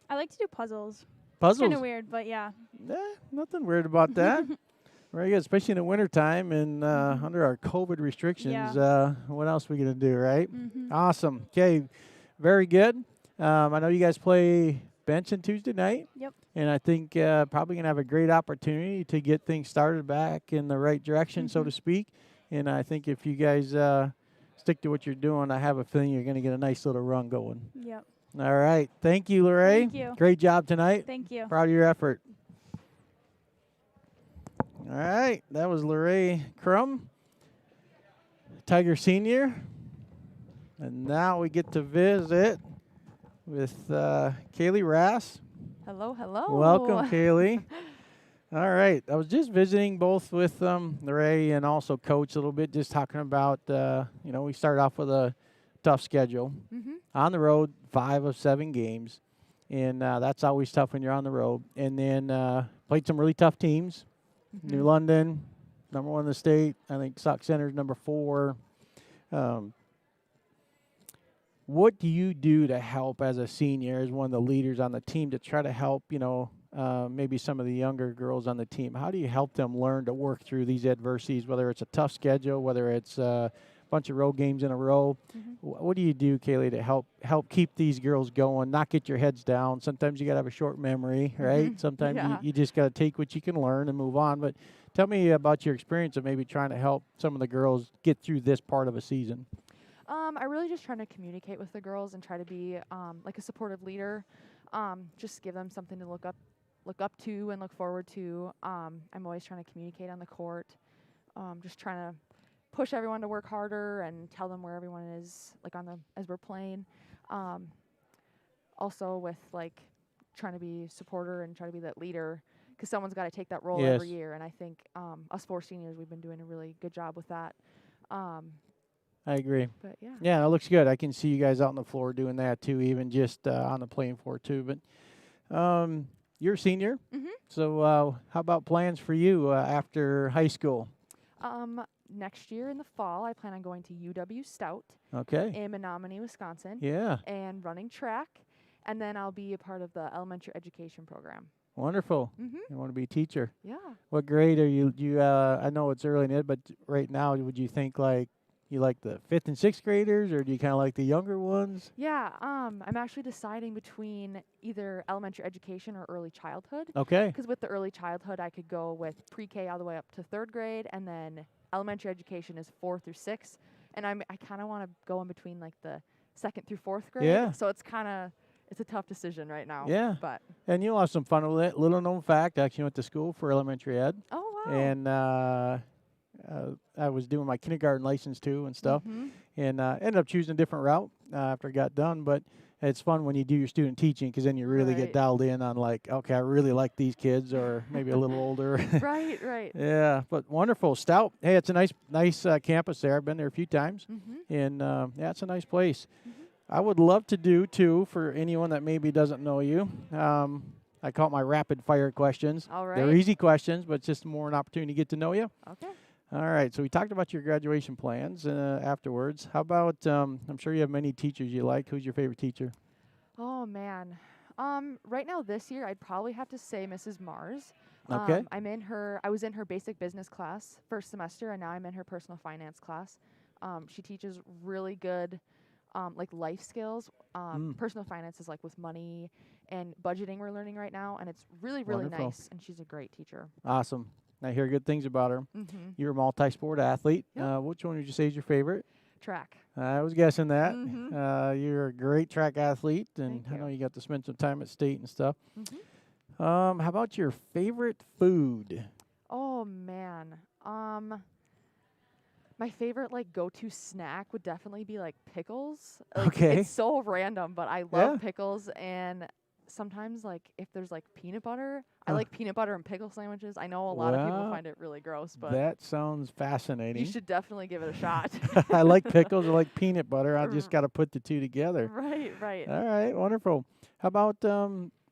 I like to do puzzles. Puzzles? Kind of weird, but yeah. Nothing weird about that. Very good, especially in the wintertime and under our COVID restrictions. Yeah. What else are we going to do, right? Mm-hmm. Awesome. Okay, very good. I know you guys play Benson Tuesday night. Yep. And I think probably going to have a great opportunity to get things started back in the right direction, so to speak. And I think if you guys stick to what you're doing, I have a feeling you're going to get a nice little run going. Yep. All right. Thank you, Luray. Thank you. Great job tonight. Thank you. Proud of your effort. All right. That was Luray Crum, Tiger Senior. And now we get to visit with Kaylee Rass. Hello, hello. Welcome, Kaylee. All right. I was just visiting both with Luray and also Coach a little bit, just talking about, we started off with a tough schedule. Mm-hmm. On the road, 5 of 7 games. And that's always tough when you're on the road. And then played some really tough teams. Mm-hmm. New London, number 1 in the state. I think Sauk Center's number 4. What do you do to help as a senior, as one of the leaders on the team, to try to help, maybe some of the younger girls on the team? How do you help them learn to work through these adversities, whether it's a tough schedule, whether it's a bunch of road games in a row? What do you do, Kaylee, to help keep these girls going, not get your heads down? Sometimes you got to have a short memory, right? Sometimes you just got to take what you can learn and move on. But tell me about your experience of maybe trying to help some of the girls get through this part of a season. I really just try to communicate with the girls and try to be like a supportive leader. Just give them something to look up to and look forward to. I'm always trying to communicate on the court. Just trying to push everyone to work harder and tell them where everyone is, like as we're playing. Also with like trying to be a supporter and try to be that leader, because someone's got to take that role every year. And I think us 4 seniors, we've been doing a really good job with that. I agree. But yeah. Yeah, it looks good. I can see you guys out on the floor doing that too, even just on the playing floor too. But you're a senior, so how about plans for you after high school? Next year in the fall, I plan on going to UW Stout in Menominee, Wisconsin. Yeah. And running track, and then I'll be a part of the elementary education program. Wonderful. You want to be a teacher? Yeah. What grade are you? I know it's early in it, but right now, would you think you like the 5th and 6th graders, or do you kind of like the younger ones? Yeah, I'm actually deciding between either elementary education or early childhood. Okay. Because with the early childhood, I could go with pre-K all the way up to 3rd grade, and then elementary education is 4 through 6. And I kind of want to go in between like the 2nd through 4th grade. Yeah. So it's a tough decision right now. Yeah. But And you'll have some fun with it. Little known fact, I actually went to school for elementary ed. oh wow. And I was doing my kindergarten license too and stuff, and ended up choosing a different route after I got done. But it's fun when you do your student teaching, because then you really get dialed in on like, okay, I really like these kids, or maybe a little older. Right. Yeah, but wonderful. Stout. Hey, it's a nice campus there. I've been there a few times, and yeah, it's a nice place. I would love to do too, for anyone that maybe doesn't know you. I call it my rapid fire questions. All right. They're easy questions, but it's just more an opportunity to get to know you. Okay. All right, so we talked about your graduation plans afterwards. How about, I'm sure you have many teachers you like. Who's your favorite teacher? Oh, man. Right now this year, I'd probably have to say Mrs. Mars. Okay. I was in her basic business class first semester, and now I'm in her personal finance class. She teaches really good like life skills. Personal finance is like with money and budgeting we're learning right now, and it's really, really nice, and she's a great teacher. Awesome. I hear good things about her. You're a multi-sport athlete. Yep. Which one would you say is your favorite? Track. I was guessing that. You're a great track athlete, and Thank I know you. you got to spend some time at state and stuff. How about your favorite food? Oh, man. My favorite like go-to snack would definitely be like pickles. Like, Okay. It's so random, but I love pickles, and sometimes like if there's like peanut butter, I like peanut butter and pickle sandwiches. I know a lot of people find it really gross, but that sounds fascinating. you should definitely give it a shot. I like pickles. I like peanut butter. I just got to put the two together. Right. All right, wonderful. How about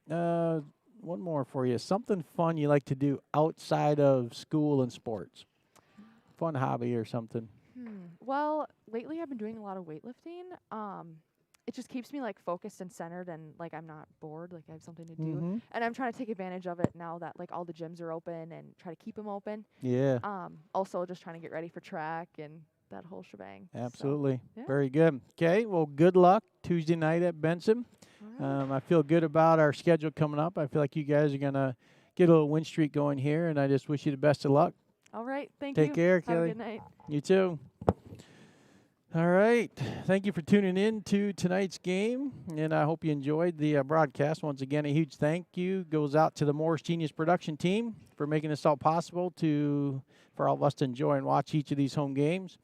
one more for you? Something fun you like to do outside of school and sports? Fun hobby or something? Well, lately I've been doing a lot of weightlifting. It just keeps me like focused and centered, and like I'm not bored, like I have something to do. And I'm trying to take advantage of it now that like all the gyms are open, and try to keep them open. Yeah. Also just trying to get ready for track and that whole shebang. Absolutely. yeah. Very good. Okay, well, good luck Tuesday night at Benson. I feel good about our schedule coming up. I feel like you guys are going to get a little win streak going here, and I just wish you the best of luck. All right. Thank you. Take care, Have Kelly. a good night. You too. All right. Thank you for tuning in to tonight's game, and I hope you enjoyed the broadcast. Once again, a huge thank you goes out to the Morris Genius production team for making this all possible for all of us to enjoy and watch each of these home games.